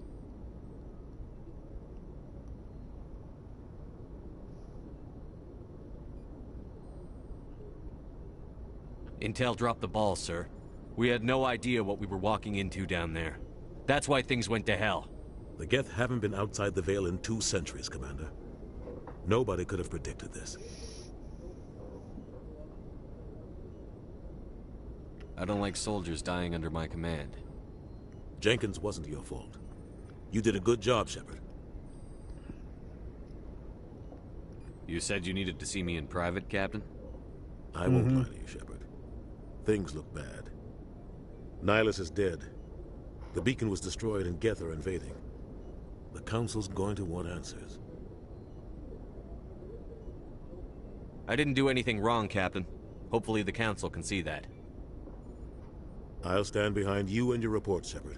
Intel dropped the ball, sir. We had no idea what we were walking into down there. That's why things went to hell. The Geth haven't been outside the Veil in 2 centuries, Commander. Nobody could have predicted this. I don't like soldiers dying under my command. Jenkins wasn't your fault. You did a good job, Shepard. You said you needed to see me in private, Captain? I won't lie to you, Shepard. Things look bad. Nihilus is dead. The beacon was destroyed and Geth are invading. The Council's going to want answers. I didn't do anything wrong, Captain. Hopefully the Council can see that. I'll stand behind you and your report, Shepard.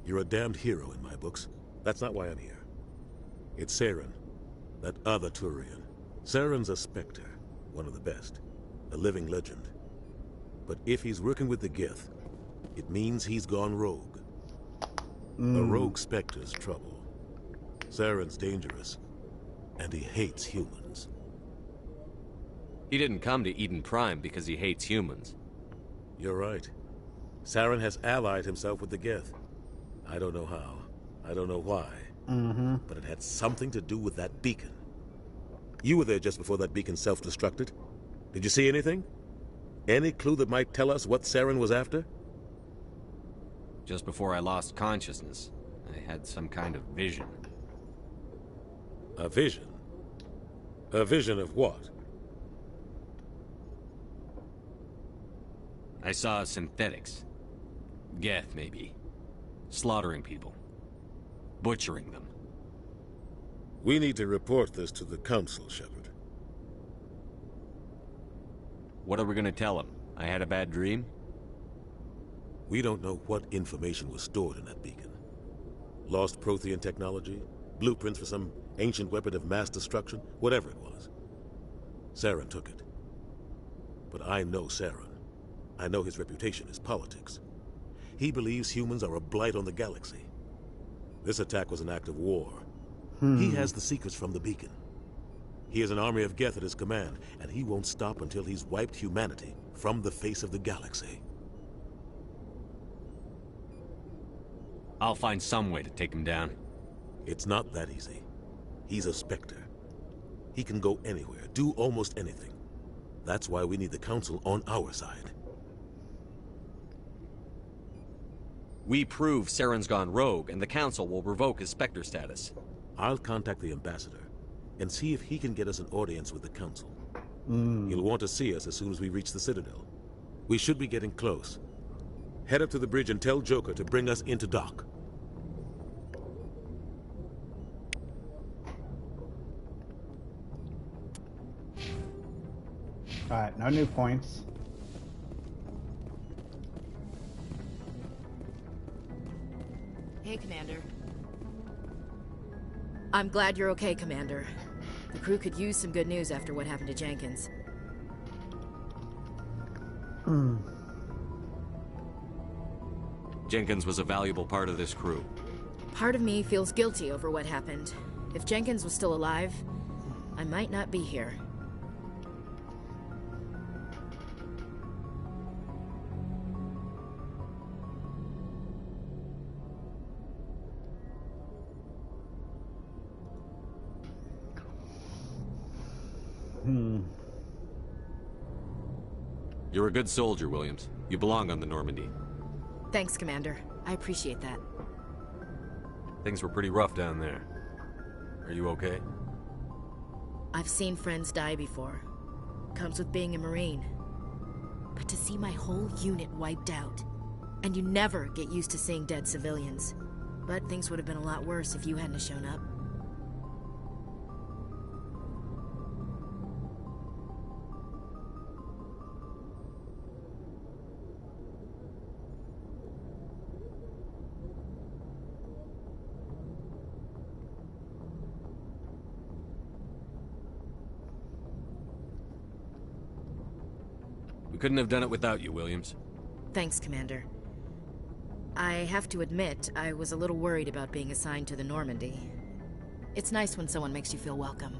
You're a damned hero in my books. That's not why I'm here. It's Saren, that other Turian. Saren's a Spectre, one of the best. A living legend. But if he's working with the Geth, it means he's gone rogue. A rogue Spectre's trouble. Saren's dangerous, and he hates humans. He didn't come to Eden Prime because he hates humans. You're right. Saren has allied himself with the Geth. I don't know how. I don't know why. But it had something to do with that beacon. You were there just before that beacon self-destructed. Did you see anything? Any clue that might tell us what Saren was after? Just before I lost consciousness, I had some kind of vision. A vision? A vision of what? I saw synthetics. Geth, maybe. Slaughtering people. Butchering them. We need to report this to the Council, Shepard. What are we gonna tell him? I had a bad dream? We don't know what information was stored in that beacon. Lost Prothean technology? Blueprints for some ancient weapon of mass destruction? Whatever it was. Saren took it. But I know Saren. I know his reputation is politics. He believes humans are a blight on the galaxy. This attack was an act of war. He has the secrets from the beacon. He has an army of Geth at his command, and he won't stop until he's wiped humanity from the face of the galaxy. I'll find some way to take him down. It's not that easy. He's a Spectre. He can go anywhere, do almost anything. That's why we need the Council on our side. We prove Saren's gone rogue, and the Council will revoke his Spectre status. I'll contact the Ambassador and see if he can get us an audience with the Council. He'll want to see us as soon as we reach the Citadel. We should be getting close. Head up to the bridge and tell Joker to bring us into dock. Alright, no new points. Hey, Commander. I'm glad you're okay, Commander. The crew could use some good news after what happened to Jenkins. Jenkins was a valuable part of this crew. Part of me feels guilty over what happened. If Jenkins was still alive, I might not be here. You're a good soldier, Williams. You belong on the Normandy. Thanks, Commander. I appreciate that. Things were pretty rough down there. Are you okay? I've seen friends die before. Comes with being a Marine. But to see my whole unit wiped out. And you never get used to seeing dead civilians. But things would have been a lot worse if you hadn't shown up. We couldn't have done it without you, Williams. Thanks, Commander. I have to admit, I was a little worried about being assigned to the Normandy. It's nice when someone makes you feel welcome.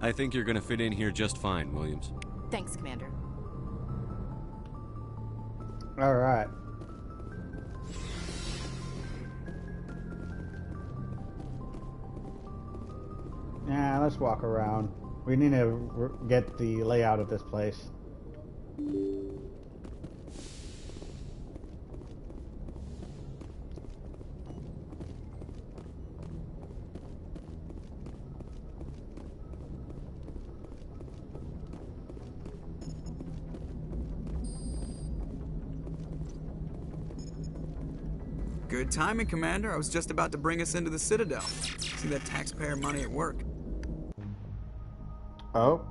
I think you're gonna fit in here just fine, Williams. Thanks, Commander. All right. Yeah, let's walk around. We need to get the layout of this place. Good timing, Commander. I was just about to bring us into the Citadel. See that taxpayer money at work. Oh.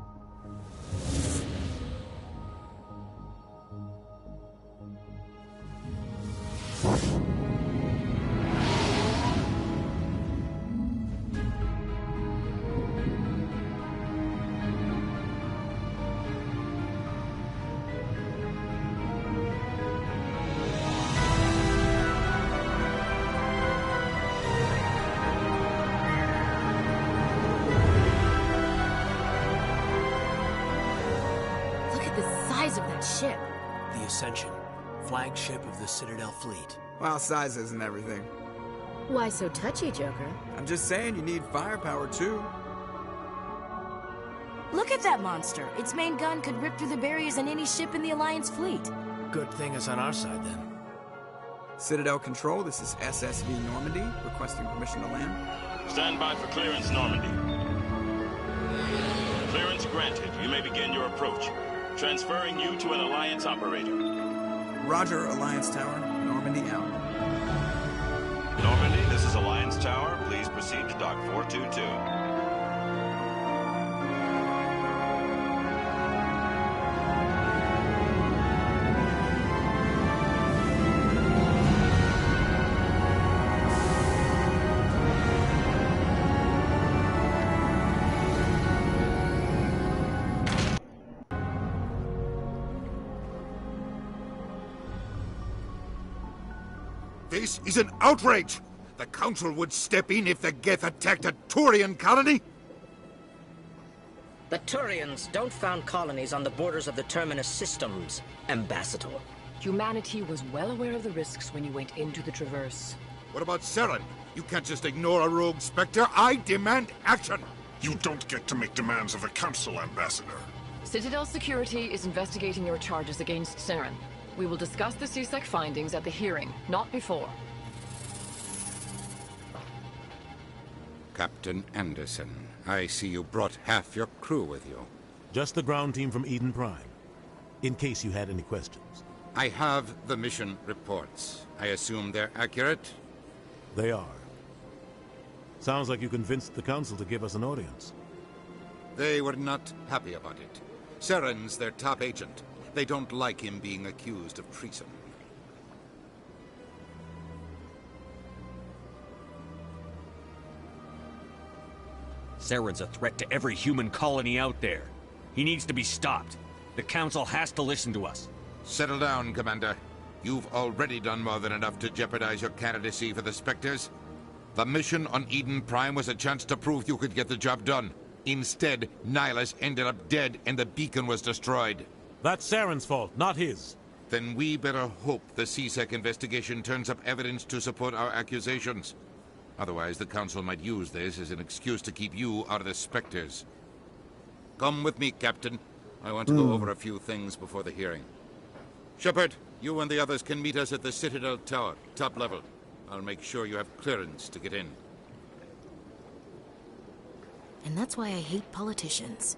Ship. The Ascension, flagship of the Citadel fleet. Well, size isn't everything. Why so touchy, Joker? I'm just saying you need firepower, too. Look at that monster. Its main gun could rip through the barriers in any ship in the Alliance fleet. Good thing it's on our side, then. Citadel Control, this is SSV Normandy, requesting permission to land. Stand by for clearance, Normandy. Clearance granted. You may begin your approach. Transferring you to an Alliance operator. Roger, Alliance Tower. Normandy out. Normandy, this is Alliance Tower. Please proceed to Dock 422. This is an outrage! The Council would step in if the Geth attacked a Turian colony? The Turians don't found colonies on the borders of the Terminus systems, Ambassador. Humanity was well aware of the risks when you went into the Traverse. What about Saren? You can't just ignore a rogue Spectre. I demand action! You don't get to make demands of the Council, Ambassador. Citadel Security is investigating your charges against Saren. We will discuss the CSEC findings at the hearing, not before. Captain Anderson. I see you brought half your crew with you. Just the ground team from Eden Prime, in case you had any questions. I have the mission reports. I assume they're accurate? They are. Sounds like you convinced the Council to give us an audience. They were not happy about it. Saren's their top agent. They don't like him being accused of treason. Saren's a threat to every human colony out there. He needs to be stopped. The Council has to listen to us. Settle down, Commander. You've already done more than enough to jeopardize your candidacy for the Spectres. The mission on Eden Prime was a chance to prove you could get the job done. Instead, Nihilus ended up dead and the beacon was destroyed. That's Saren's fault, not his. Then we better hope the CSEC investigation turns up evidence to support our accusations. Otherwise, the Council might use this as an excuse to keep you out of the Spectres. Come with me, Captain. I want to go over a few things before the hearing. Shepard, you and the others can meet us at the Citadel Tower, top level. I'll make sure you have clearance to get in. And that's why I hate politicians.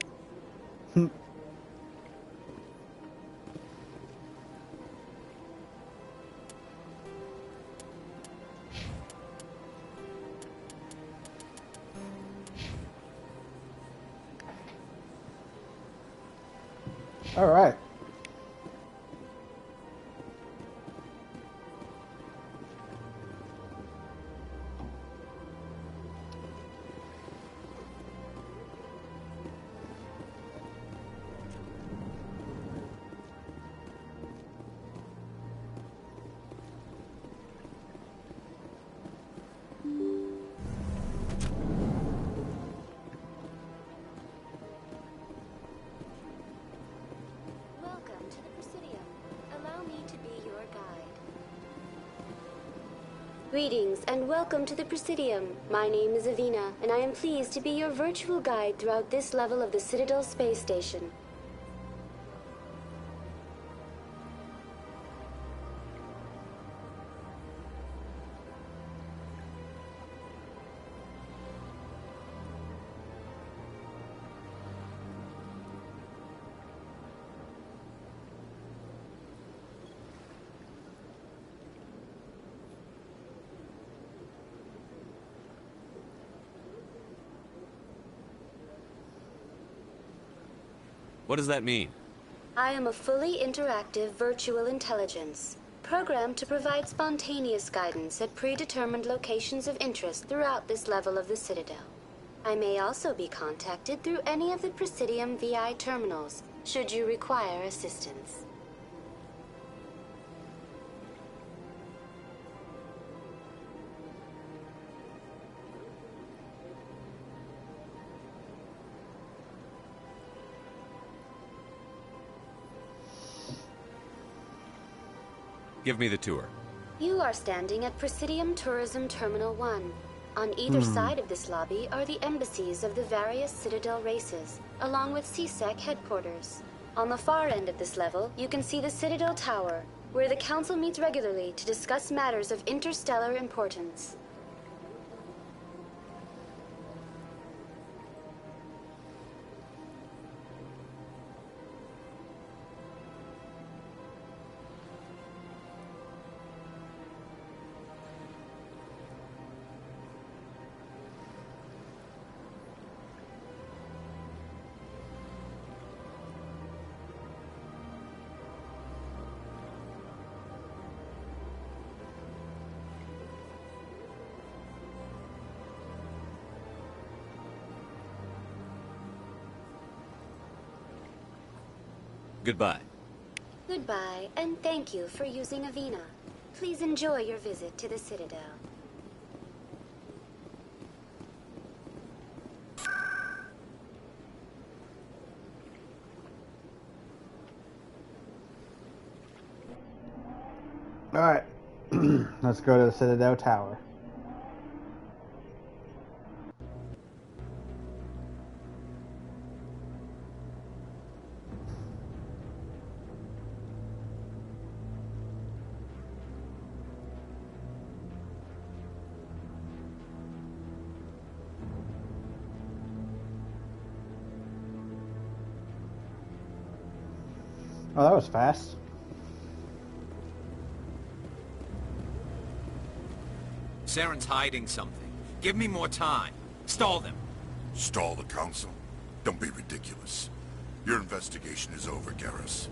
All right. Greetings and welcome to the Presidium. My name is Avina, and I am pleased to be your virtual guide throughout this level of the Citadel Space Station. What does that mean? I am a fully interactive virtual intelligence, programmed to provide spontaneous guidance at predetermined locations of interest throughout this level of the Citadel. I may also be contacted through any of the Presidium VI terminals, should you require assistance. Give me the tour. You are standing at Presidium Tourism Terminal 1. On either side of this lobby are the embassies of the various Citadel races, along with CSEC headquarters. On the far end of this level, you can see the Citadel Tower, where the Council meets regularly to discuss matters of interstellar importance. Goodbye. Goodbye, and thank you for using Avina. Please enjoy your visit to the Citadel. All right. Let's go to the Citadel Tower. Oh, that was fast. Saren's hiding something. Give me more time. Stall them. Stall the council? Don't be ridiculous. Your investigation is over, Garrus.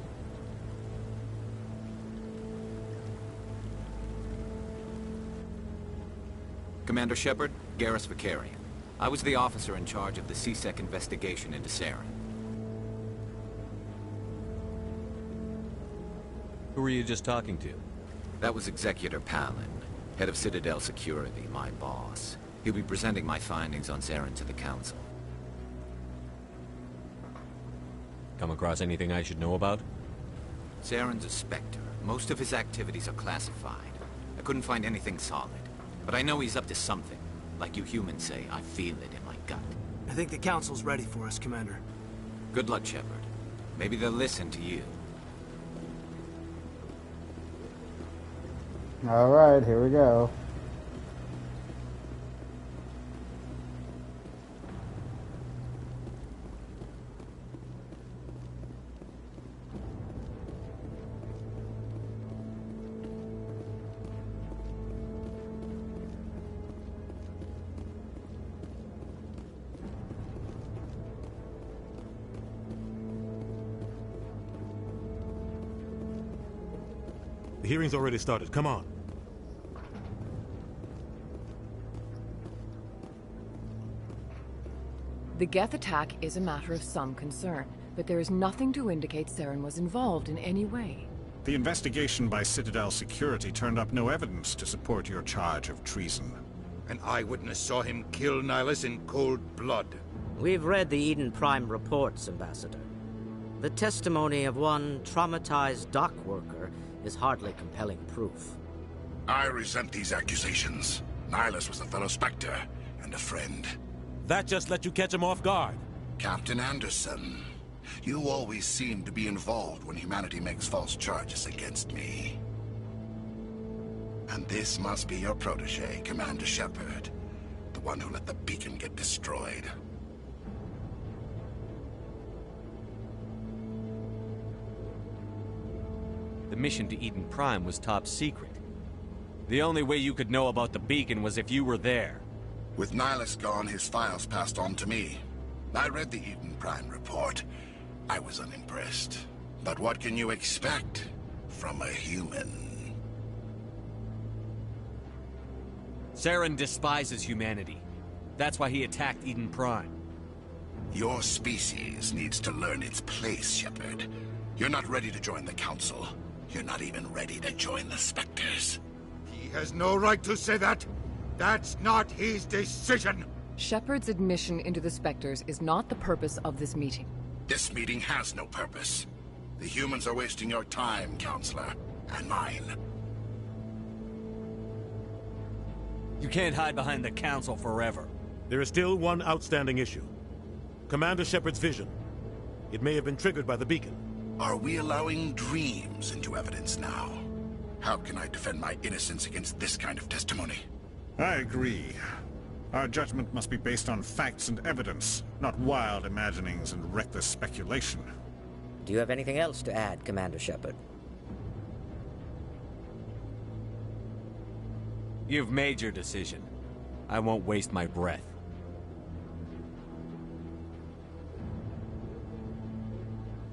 Commander Shepard, Garrus Vicarian. I was the officer in charge of the CSEC investigation into Saren. Who were you just talking to? That was Executor Palin, head of Citadel Security, my boss. He'll be presenting my findings on Saren to the Council. Come across anything I should know about? Saren's a Spectre. Most of his activities are classified. I couldn't find anything solid. But I know he's up to something. Like you humans say, I feel it in my gut. I think the Council's ready for us, Commander. Good luck, Shepard. Maybe they'll listen to you. Alright, here we go. The hearing's already started. Come on. The Geth attack is a matter of some concern, but there is nothing to indicate Saren was involved in any way. The investigation by Citadel Security turned up no evidence to support your charge of treason. An eyewitness saw him kill Nihilus in cold blood. We've read the Eden Prime reports, Ambassador. The testimony of one traumatized dock worker is hardly compelling proof. I resent these accusations. Nihilus was a fellow Spectre and a friend. That just let you catch him off guard. Captain Anderson, you always seem to be involved when humanity makes false charges against me. And this must be your protege, Commander Shepard. The one who let the beacon get destroyed. The mission to Eden Prime was top secret. The only way you could know about the beacon was if you were there. With Nihilus gone, his files passed on to me. I read the Eden Prime report. I was unimpressed. But what can you expect from a human? Saren despises humanity. That's why he attacked Eden Prime. Your species needs to learn its place, Shepard. You're not ready to join the Council. You're not even ready to join the Spectres. He has no right to say that. That's not his decision. Shepard's admission into the Spectres is not the purpose of this meeting. This meeting has no purpose. The humans are wasting your time, Counselor, and mine. You can't hide behind the Council forever. There is still one outstanding issue. Commander Shepard's vision. It may have been triggered by the beacon. Are we allowing dreams into evidence now? How can I defend my innocence against this kind of testimony? I agree. Our judgment must be based on facts and evidence, not wild imaginings and reckless speculation. Do you have anything else to add, Commander Shepard? You've made your decision. I won't waste my breath.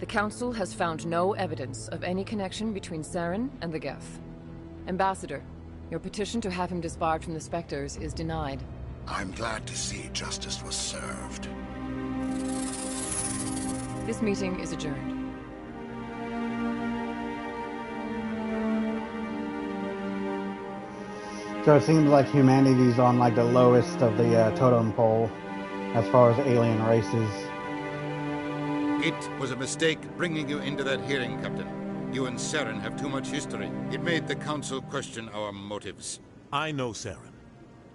The Council has found no evidence of any connection between Saren and the Geth. Ambassador, your petition to have him disbarred from the Spectres is denied. I'm glad to see justice was served. This meeting is adjourned. So it seems like humanity's on like the lowest of the totem pole as far as alien races. It was a mistake bringing you into that hearing, Captain. You and Saren have too much history. It made the Council question our motives. I know Saren.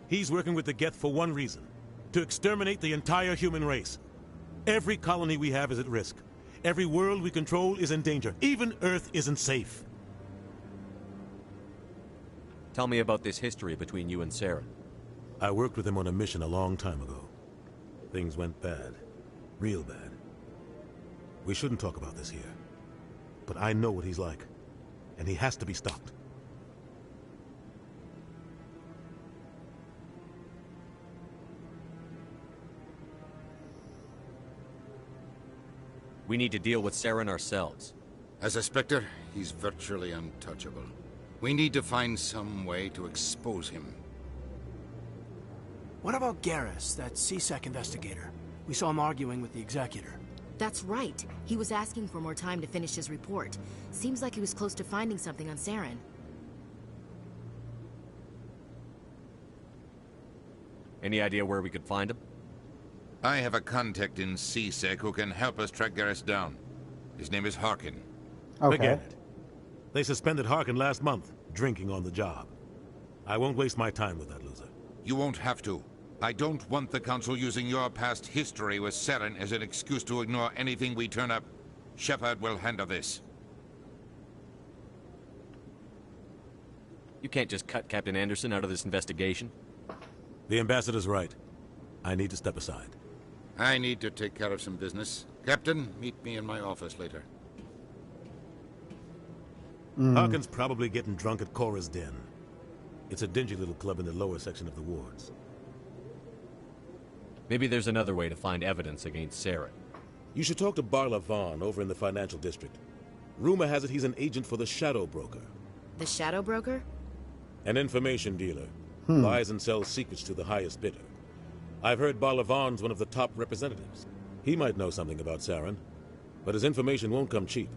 He's working with the Geth for one reason. To exterminate the entire human race. Every colony we have is at risk. Every world we control is in danger. Even Earth isn't safe. Tell me about this history between you and Saren. I worked with him on a mission a long time ago. Things went bad. Real bad. We shouldn't talk about this here. but I know what he's like. And he has to be stopped. We need to deal with Saren ourselves. As a Spectre, he's virtually untouchable. We need to find some way to expose him. What about Garrus, that CSEC investigator? We saw him arguing with the Executor. That's right. He was asking for more time to finish his report. Seems like he was close to finding something on Saren. Any idea where we could find him? I have a contact in CSEC who can help us track Garrus down. His name is Harkin. Okay. Forget it. They suspended Harkin last month, drinking on the job. I won't waste my time with that loser. You won't have to. I don't want the Council using your past history with Saren as an excuse to ignore anything we turn up. Shepard will handle this. You can't just cut Captain Anderson out of this investigation. The Ambassador's right. I need to step aside. I need to take care of some business. Captain, meet me in my office later. Harkin's probably getting drunk at Cora's Den. It's a dingy little club in the lower section of the wards. Maybe there's another way to find evidence against Saren. You should talk to Barla Vaughn over in the financial district. Rumor has it he's an agent for the Shadow Broker. The Shadow Broker? An information dealer. Buys and sells secrets to the highest bidder. I've heard Barla Vaughn's one of the top representatives. He might know something about Saren, but his information won't come cheap.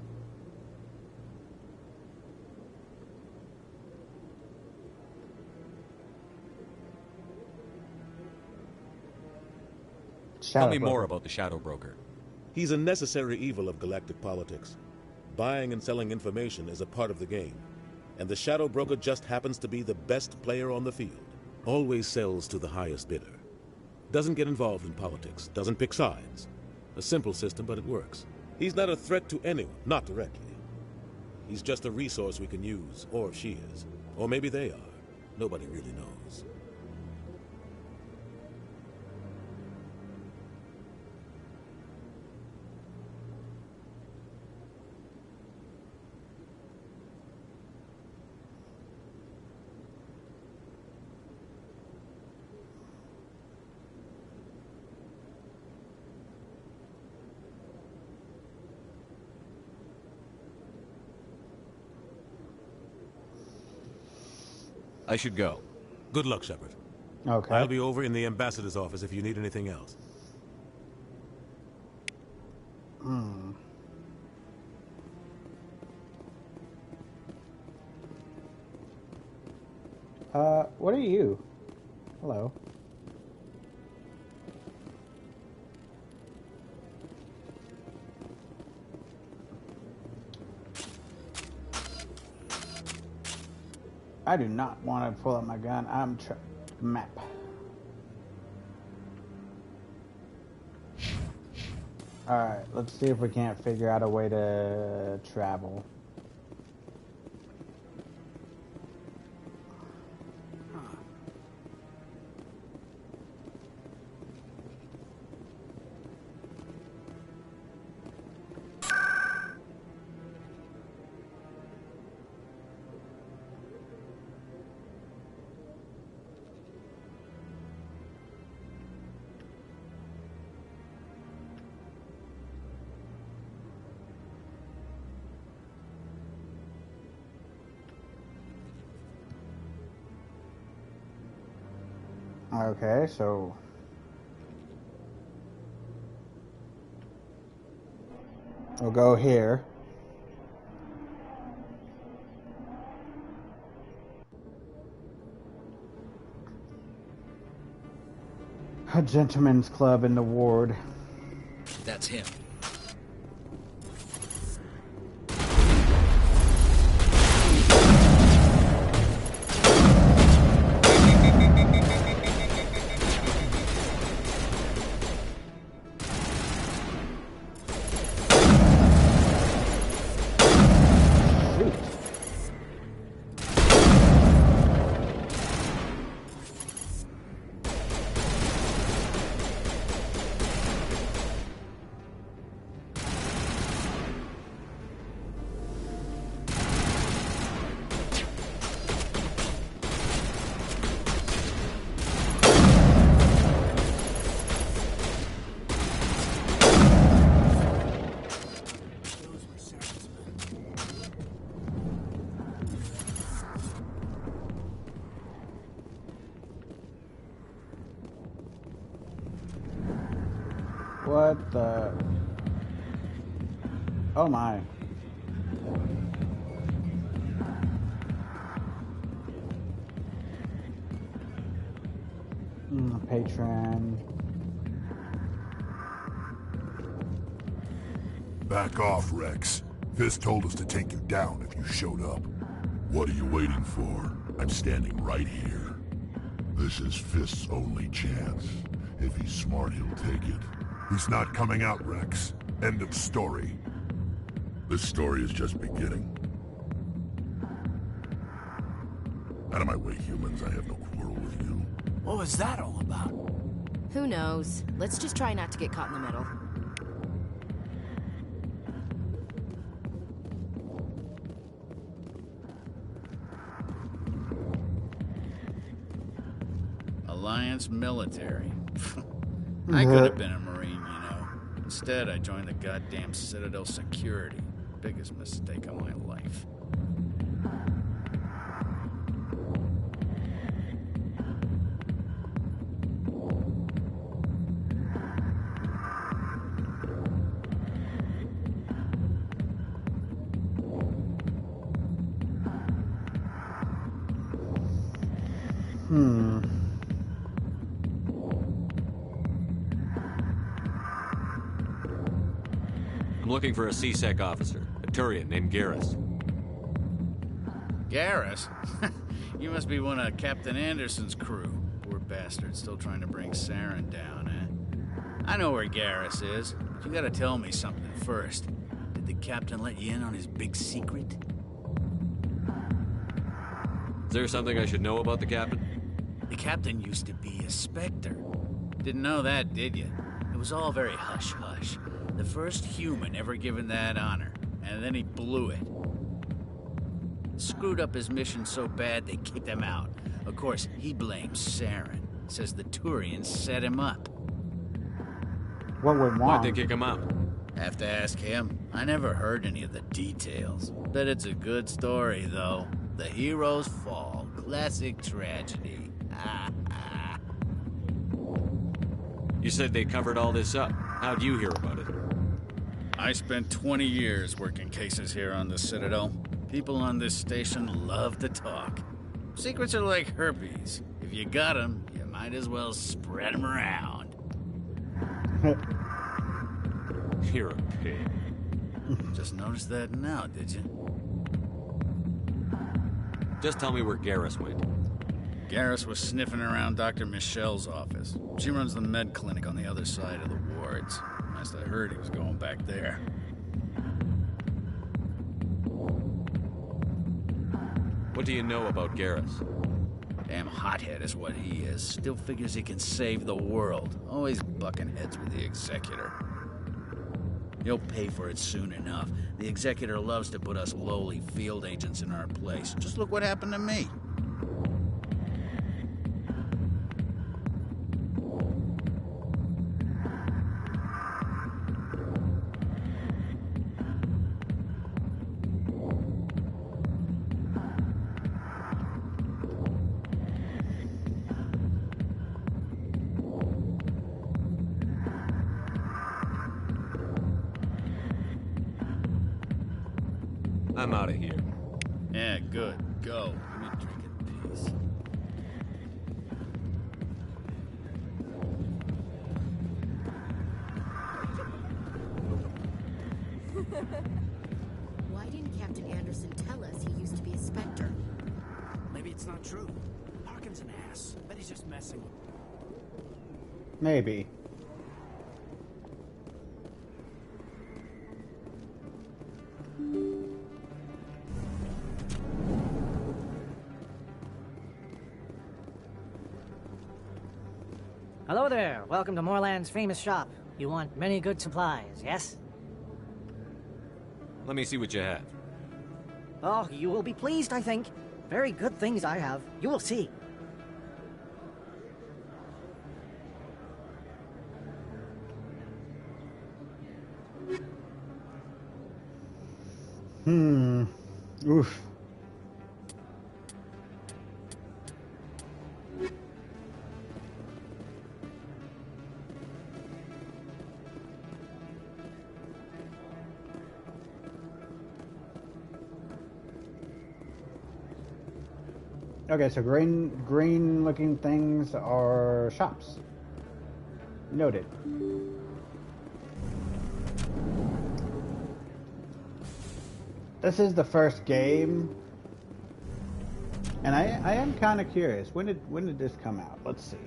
Tell me more about the Shadow Broker. He's a necessary evil of galactic politics. Buying and selling information is a part of the game. And the Shadow Broker just happens to be the best player on the field. Always sells to the highest bidder. Doesn't get involved in politics. Doesn't pick sides. A simple system, but it works. He's not a threat to anyone, not directly. He's just a resource we can use, or she is. Or maybe they are. Nobody really knows. I should go. Good luck, Shepard. Okay. I'll be over in the Ambassador's office if you need anything else. What are you? Hello. I do not want to pull out my gun. I'm map. Alright, let's see if we can't figure out a way to travel. Okay, so we'll go here. A gentleman's club in the ward. That's him. What the? Oh my. Patron. Back off, Rex. Fist told us to take you down if you showed up. What are you waiting for? I'm standing right here. This is Fist's only chance. If he's smart, he'll take it. He's not coming out, Rex. End of story. This story is just beginning. Out of my way, humans. I have no quarrel with you. What was that all about? Who knows? Let's just try not to get caught in the middle. Alliance military. I could have been a Marine, you know. Instead, I joined the goddamn Citadel security. Biggest mistake of my life. I'm looking for a C-Sec officer, a Turian named Garrus. Garrus? You must be one of Captain Anderson's crew. Poor bastard, still trying to bring Saren down, eh? I know where Garrus is, but you gotta tell me something first. Did the captain let you in on his big secret? Is there something I should know about the captain? The captain used to be a Spectre. Didn't know that, did you? It was all very hush-hush. The first human ever given that honor, and then he blew it. Screwed up his mission so bad they kicked him out. Of course, he blames Saren. Says the Turians set him up. What went wrong? Why'd they kick him out? Have to ask him. I never heard any of the details. Bet it's a good story, though. The hero's fall. Classic tragedy. You said they covered all this up. How'd you hear about it? I spent 20 years working cases here on the Citadel. People on this station love to talk. Secrets are like herpes. If you got them, you might as well spread them around. You're a pig. Just noticed that now, did you? Just tell me where Garrus went. Garrus was sniffing around Dr. Michelle's office. She runs the med clinic on the other side of the wards. Last I heard, he was going back there. What do you know about Garrus? Damn hothead is what he is. Still figures he can save the world. Always bucking heads with the Executor. He'll pay for it soon enough. The Executor loves to put us lowly field agents in our place. Just look what happened to me. I'm out of here. Yeah, good. Go. Let me drink in peace. Why didn't Captain Anderson tell us he used to be a Spectre? Maybe it's not true. Harkin's an ass. Bet he's just messing. Maybe. Hello there. Welcome to Moorland's famous shop. You want many good supplies, yes? Let me see what you have. Oh, you will be pleased, I think. Very good things I have. You will see. Oof. Okay, so green looking things are shops. Noted. This is the first game, and I am kind of curious. When did this come out? Let's see.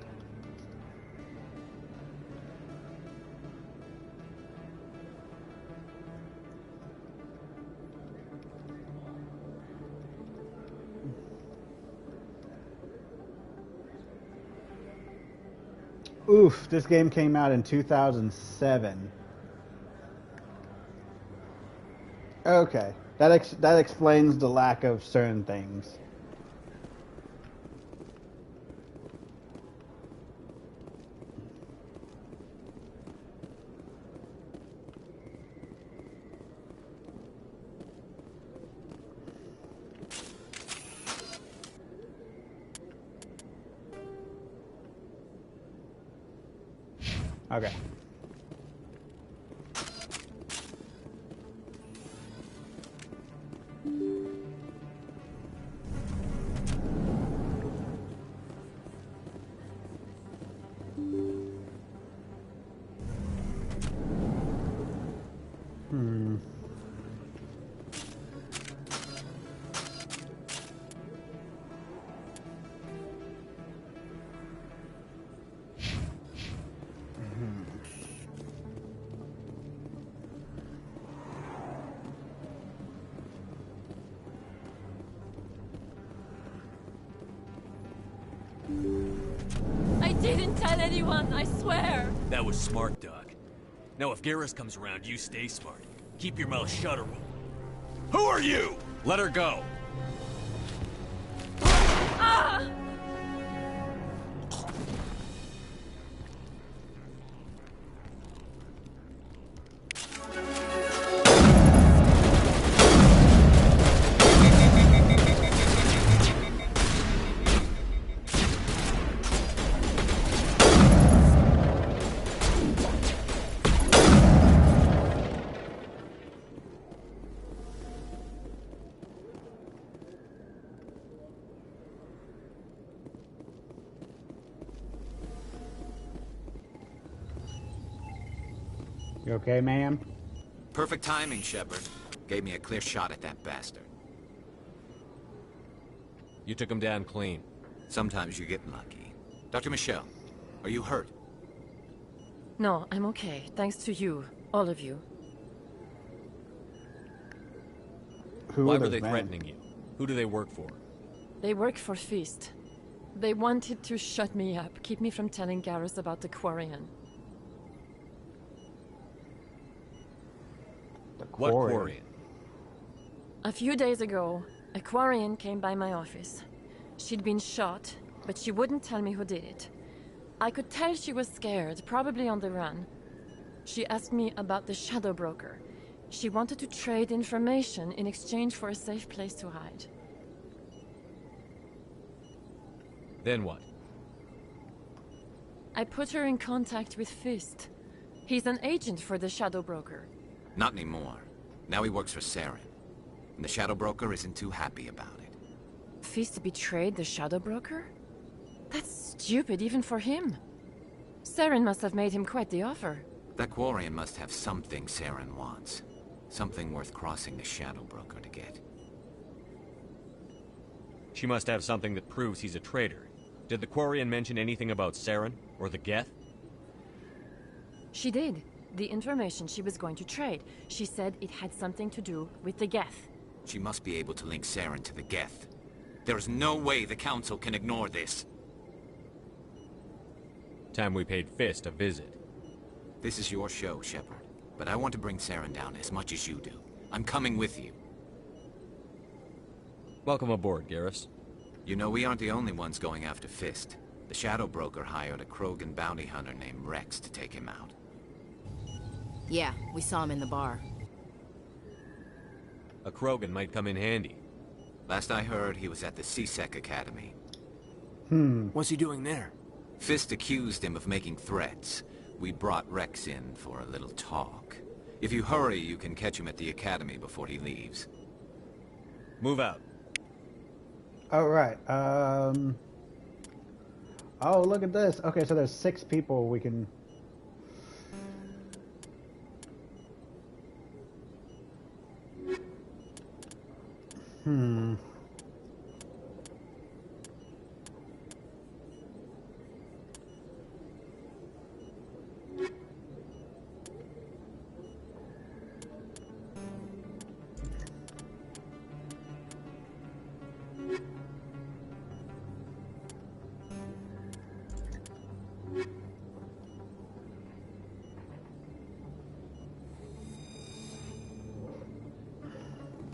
Oof, this game came out in 2007. Okay, that explains the lack of certain things. Okay. I didn't tell anyone, I swear. That was smart, Doc. Now if Garrus comes around, you stay smart. Keep your mouth shut or we'll... Who are you? Let her go. Ah! You okay, ma'am? Perfect timing, Shepard. Gave me a clear shot at that bastard. You took him down clean. Sometimes you get lucky. Dr. Michelle, are you hurt? No, I'm okay. Thanks to you. All of you. Why were they threatening you? Who do they work for? They work for Feast. They wanted to shut me up, keep me from telling Garrus about the Quarian. What Quarian? A few days ago, a Quarian came by my office. She'd been shot, but she wouldn't tell me who did it. I could tell she was scared, probably on the run. She asked me about the Shadow Broker. She wanted to trade information in exchange for a safe place to hide. Then what? I put her in contact with Fist. He's an agent for the Shadow Broker. Not anymore. Now he works for Saren. And the Shadow Broker isn't too happy about it. Fist betrayed the Shadow Broker? That's stupid even for him. Saren must have made him quite the offer. That Quarian must have something Saren wants. Something worth crossing the Shadow Broker to get. She must have something that proves he's a traitor. Did the Quarian mention anything about Saren or the Geth? She did. The information she was going to trade. She said it had something to do with the Geth. She must be able to link Saren to the Geth. There's no way the Council can ignore this. Time we paid Fist a visit. This is your show, Shepard. But I want to bring Saren down as much as you do. I'm coming with you. Welcome aboard, Garrus. You know, we aren't the only ones going after Fist. The Shadow Broker hired a Krogan bounty hunter named Rex to take him out. Yeah, we saw him in the bar. A Krogan might come in handy. Last I heard, he was at the CSEC Academy. What's he doing there? Fist accused him of making threats. We brought Rex in for a little talk. If you hurry, you can catch him at the Academy before he leaves. Move out. All right. Oh, look at this. Okay, so there's 6 people we can. Hmm.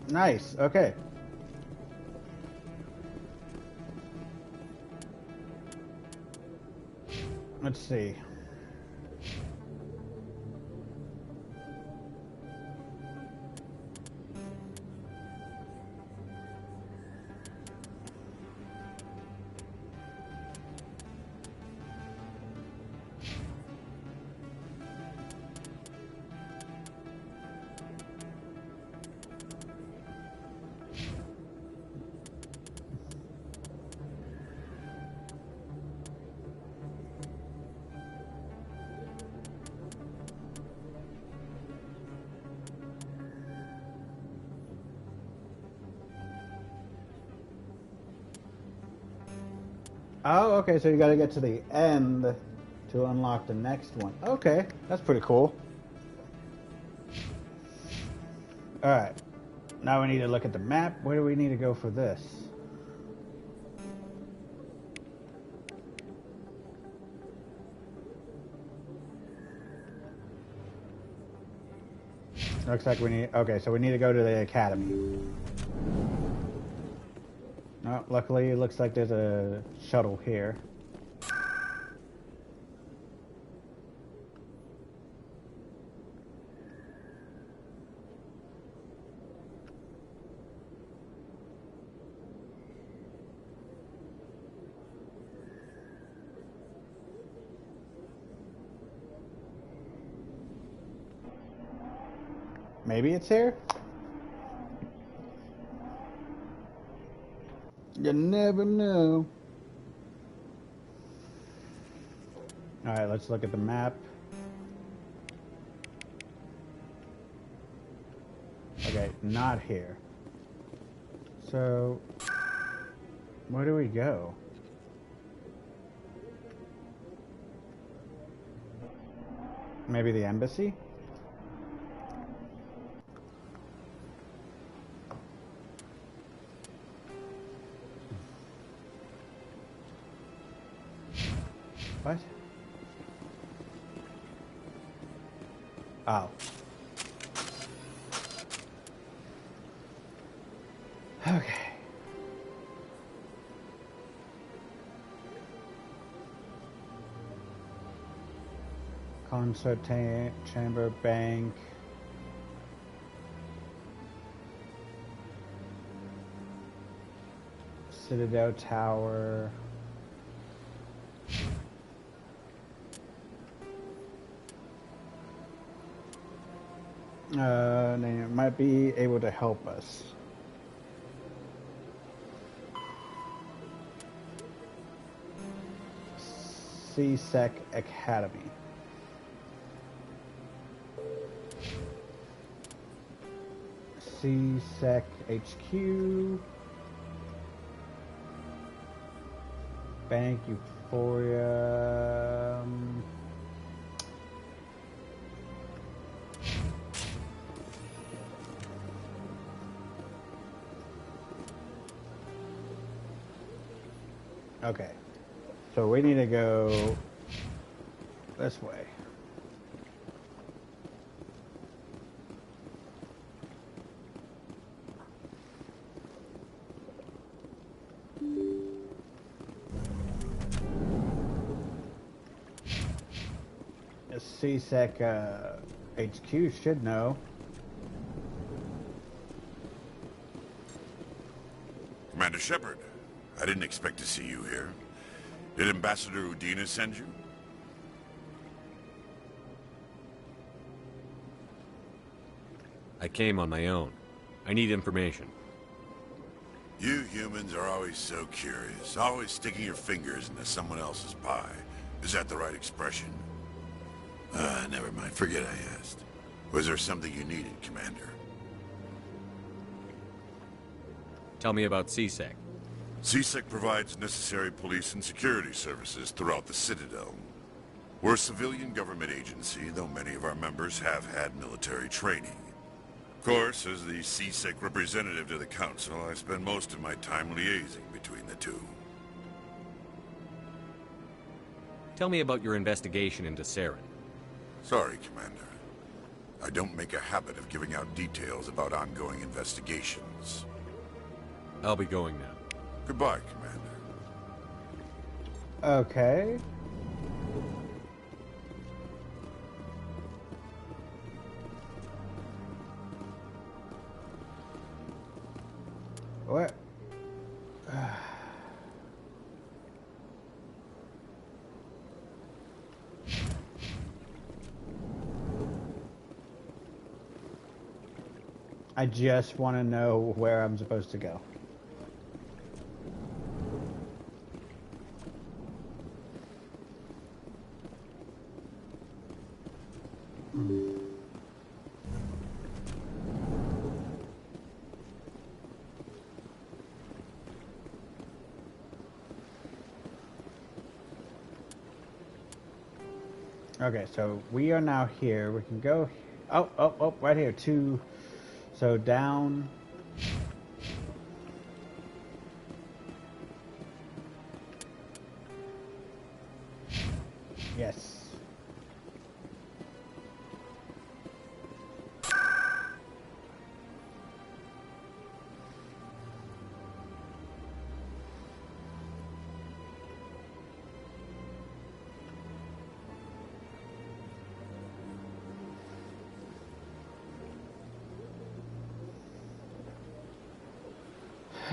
Nice. Okay. Let's see. Oh, okay, so you gotta get to the end to unlock the next one. Okay, that's pretty cool. Alright, now we need to look at the map. Where do we need to go for this? Looks like we need... Okay, so we need to go to the academy. Oh, luckily it looks like there's a shuttle here. Maybe it's here? You never know. Alright, let's look at the map. Okay, not here. So, where do we go? Maybe the embassy? What? Oh. Okay. Concert chamber, bank. Citadel Tower. They might be able to help us. CSEC Academy. CSEC HQ. Bank Euphoria. Okay, so we need to go this way. The CSEC HQ should know. Commander Shepard, I didn't expect to see you here. Did Ambassador Udina send you? I came on my own. I need information. You humans are always so curious, always sticking your fingers into someone else's pie. Is that the right expression? Never mind. Forget I asked. Was there something you needed, Commander? Tell me about CSEC. CSEC provides necessary police and security services throughout the Citadel. We're a civilian government agency, though many of our members have had military training. Of course, as the CSEC representative to the Council, I spend most of my time liaising between the two. Tell me about your investigation into Saren. Sorry, Commander. I don't make a habit of giving out details about ongoing investigations. I'll be going now. Goodbye, Commander. Okay. What? I just want to know where I'm supposed to go. Okay, so we are now here. We can go. Oh, right here. So down. Yes.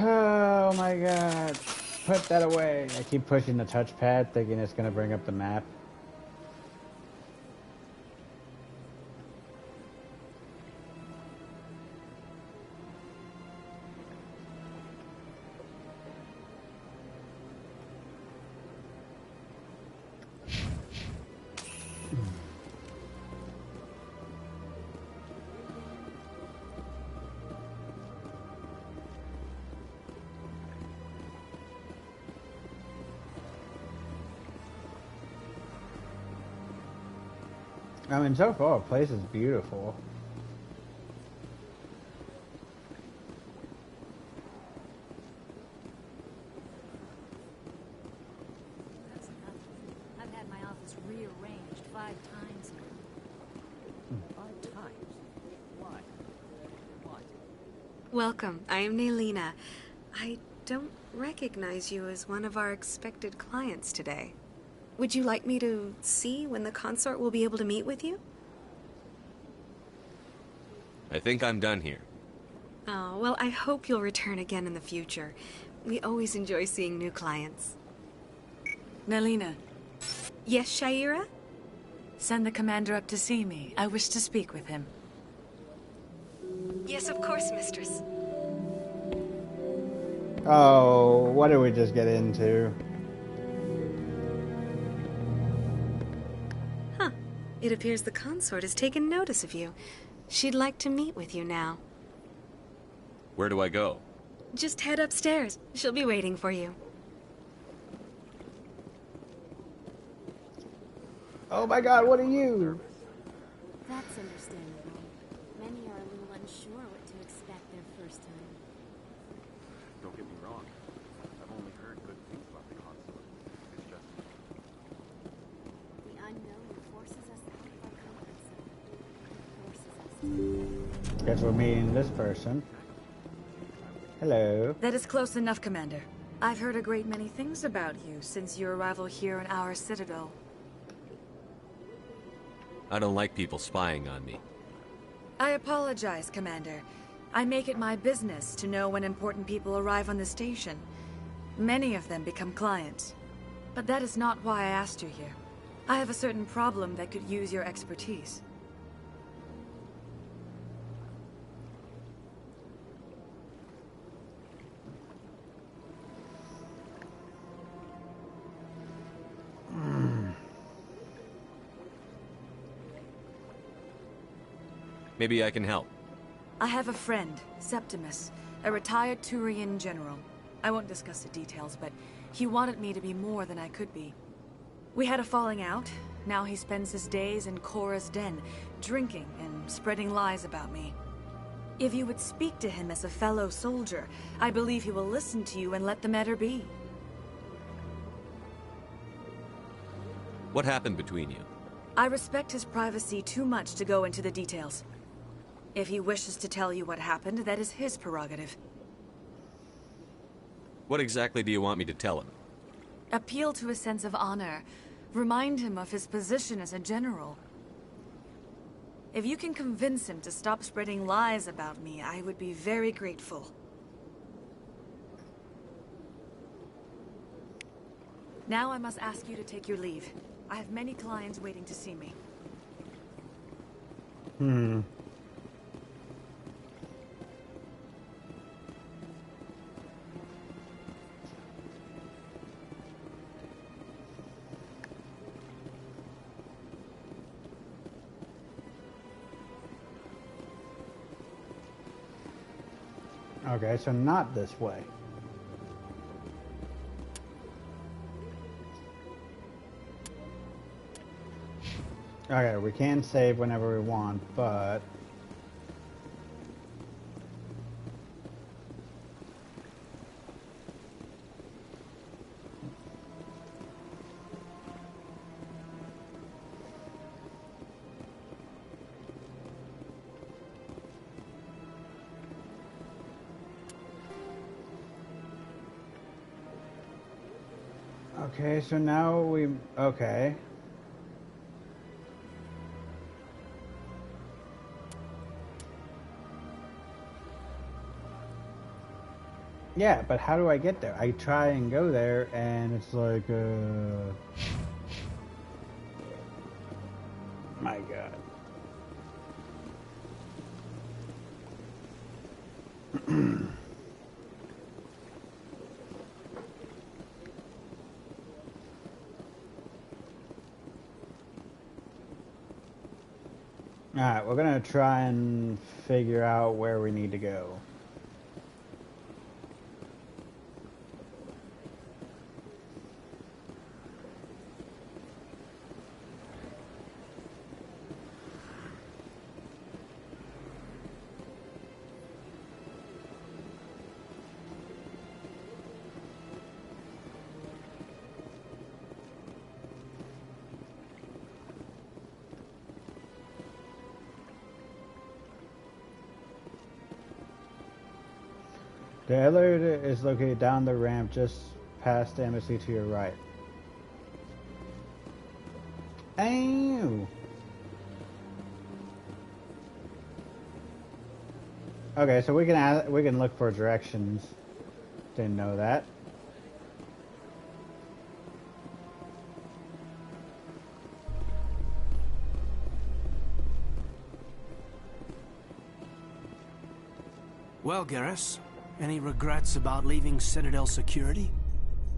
Oh my god. Put that away. I keep pushing the touchpad thinking it's going to bring up the map. I mean, so far, the place is beautiful. That's enough. I've had my office rearranged 5 times now. 5 times? Why? What? Welcome. I am Naylina. I don't recognize you as one of our expected clients today. Would you like me to see when the consort will be able to meet with you? I think I'm done here. Oh, well, I hope you'll return again in the future. We always enjoy seeing new clients. Naylina. Yes, Shaira? Send the commander up to see me. I wish to speak with him. Yes, of course, mistress. Oh, what did we just get into? Huh. It appears the consort has taken notice of you. She'd like to meet with you now. Where do I go? Just head upstairs. She'll be waiting for you. Oh my god, what are you? That's understandable. Many are a little unsure what to expect their first time. Don't get me wrong. I've only heard good things about the consort. It's just... The unknown forces us out of our comfort zone. Forces us to... Guess we're meeting this person. Hello. That is close enough, Commander. I've heard a great many things about you since your arrival here in our citadel. I don't like people spying on me. I apologize, Commander. I make it my business to know when important people arrive on the station. Many of them become clients. But that is not why I asked you here. I have a certain problem that could use your expertise. Maybe I can help. I have a friend, Septimus, a retired Turian general. I won't discuss the details, but he wanted me to be more than I could be. We had a falling out. Now he spends his days in Cora's den, drinking and spreading lies about me. If you would speak to him as a fellow soldier, I believe he will listen to you and let the matter be. What happened between you? I respect his privacy too much to go into the details. If he wishes to tell you what happened, that is his prerogative. What exactly do you want me to tell him? Appeal to his sense of honor. Remind him of his position as a general. If you can convince him to stop spreading lies about me, I would be very grateful. Now I must ask you to take your leave. I have many clients waiting to see me. Okay, so not this way. Okay, we can save whenever we want, but... Okay, so now we... Okay. Yeah, but how do I get there? I try and go there, and it's like, my God. Alright, we're gonna try and figure out where we need to go. The elevator is located down the ramp just past the embassy to your right. Ow! Okay, so we can look for directions. Didn't know that. Well, Garrus, any regrets about leaving Citadel security?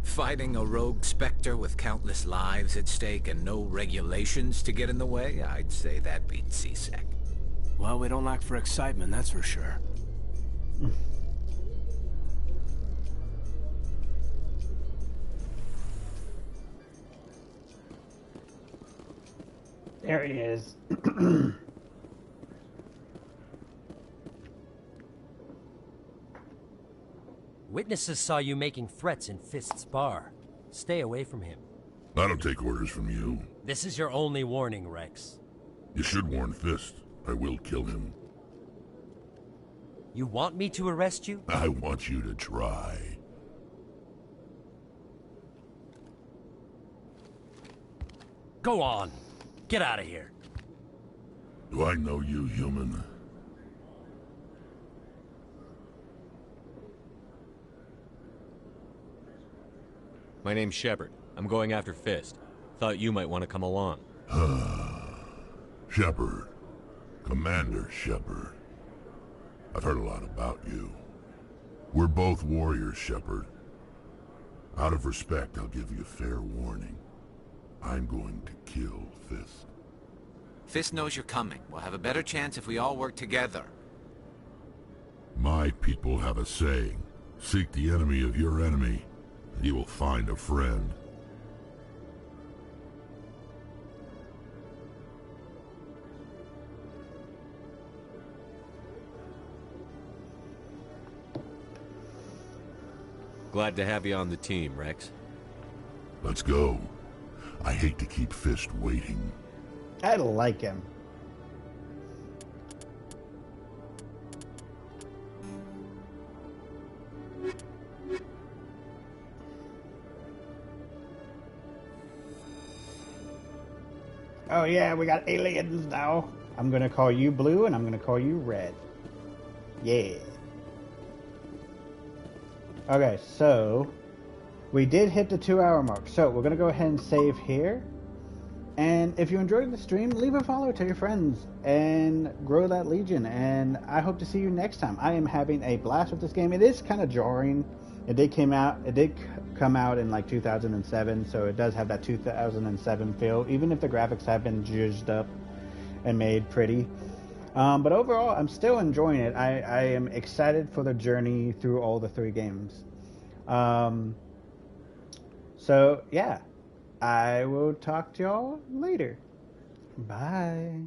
Fighting a rogue Spectre with countless lives at stake and no regulations to get in the way? I'd say that beats CSEC. Well, we don't lack for excitement, that's for sure. There he is. Witnesses saw you making threats in Fist's bar. Stay away from him. I don't take orders from you. This is your only warning, Rex. You should warn Fist. I will kill him. You want me to arrest you? I want you to try. Go on. Get out of here. Do I know you, human? My name's Shepard. I'm going after Fist. Thought you might want to come along. Shepard. Commander Shepard. I've heard a lot about you. We're both warriors, Shepard. Out of respect, I'll give you a fair warning. I'm going to kill Fist. Fist knows you're coming. We'll have a better chance if we all work together. My people have a saying. Seek the enemy of your enemy, and you will find a friend. Glad to have you on the team, Rex. Let's go. I hate to keep Fist waiting. I like him. Oh yeah, we got aliens now. I'm gonna call you Blue and I'm gonna call you Red. Yeah. Okay, so we did hit the 2-hour mark. So we're gonna go ahead and save here. And if you enjoyed the stream, leave a follow to your friends and grow that legion. And I hope to see you next time. I am having a blast with this game. It is kind of jarring. It did come out in like 2007, so it does have that 2007 feel, even if the graphics have been zhuzhed up and made pretty. But overall, I'm still enjoying it. I am excited for the journey through all the 3 games. So, yeah. I will talk to y'all later. Bye.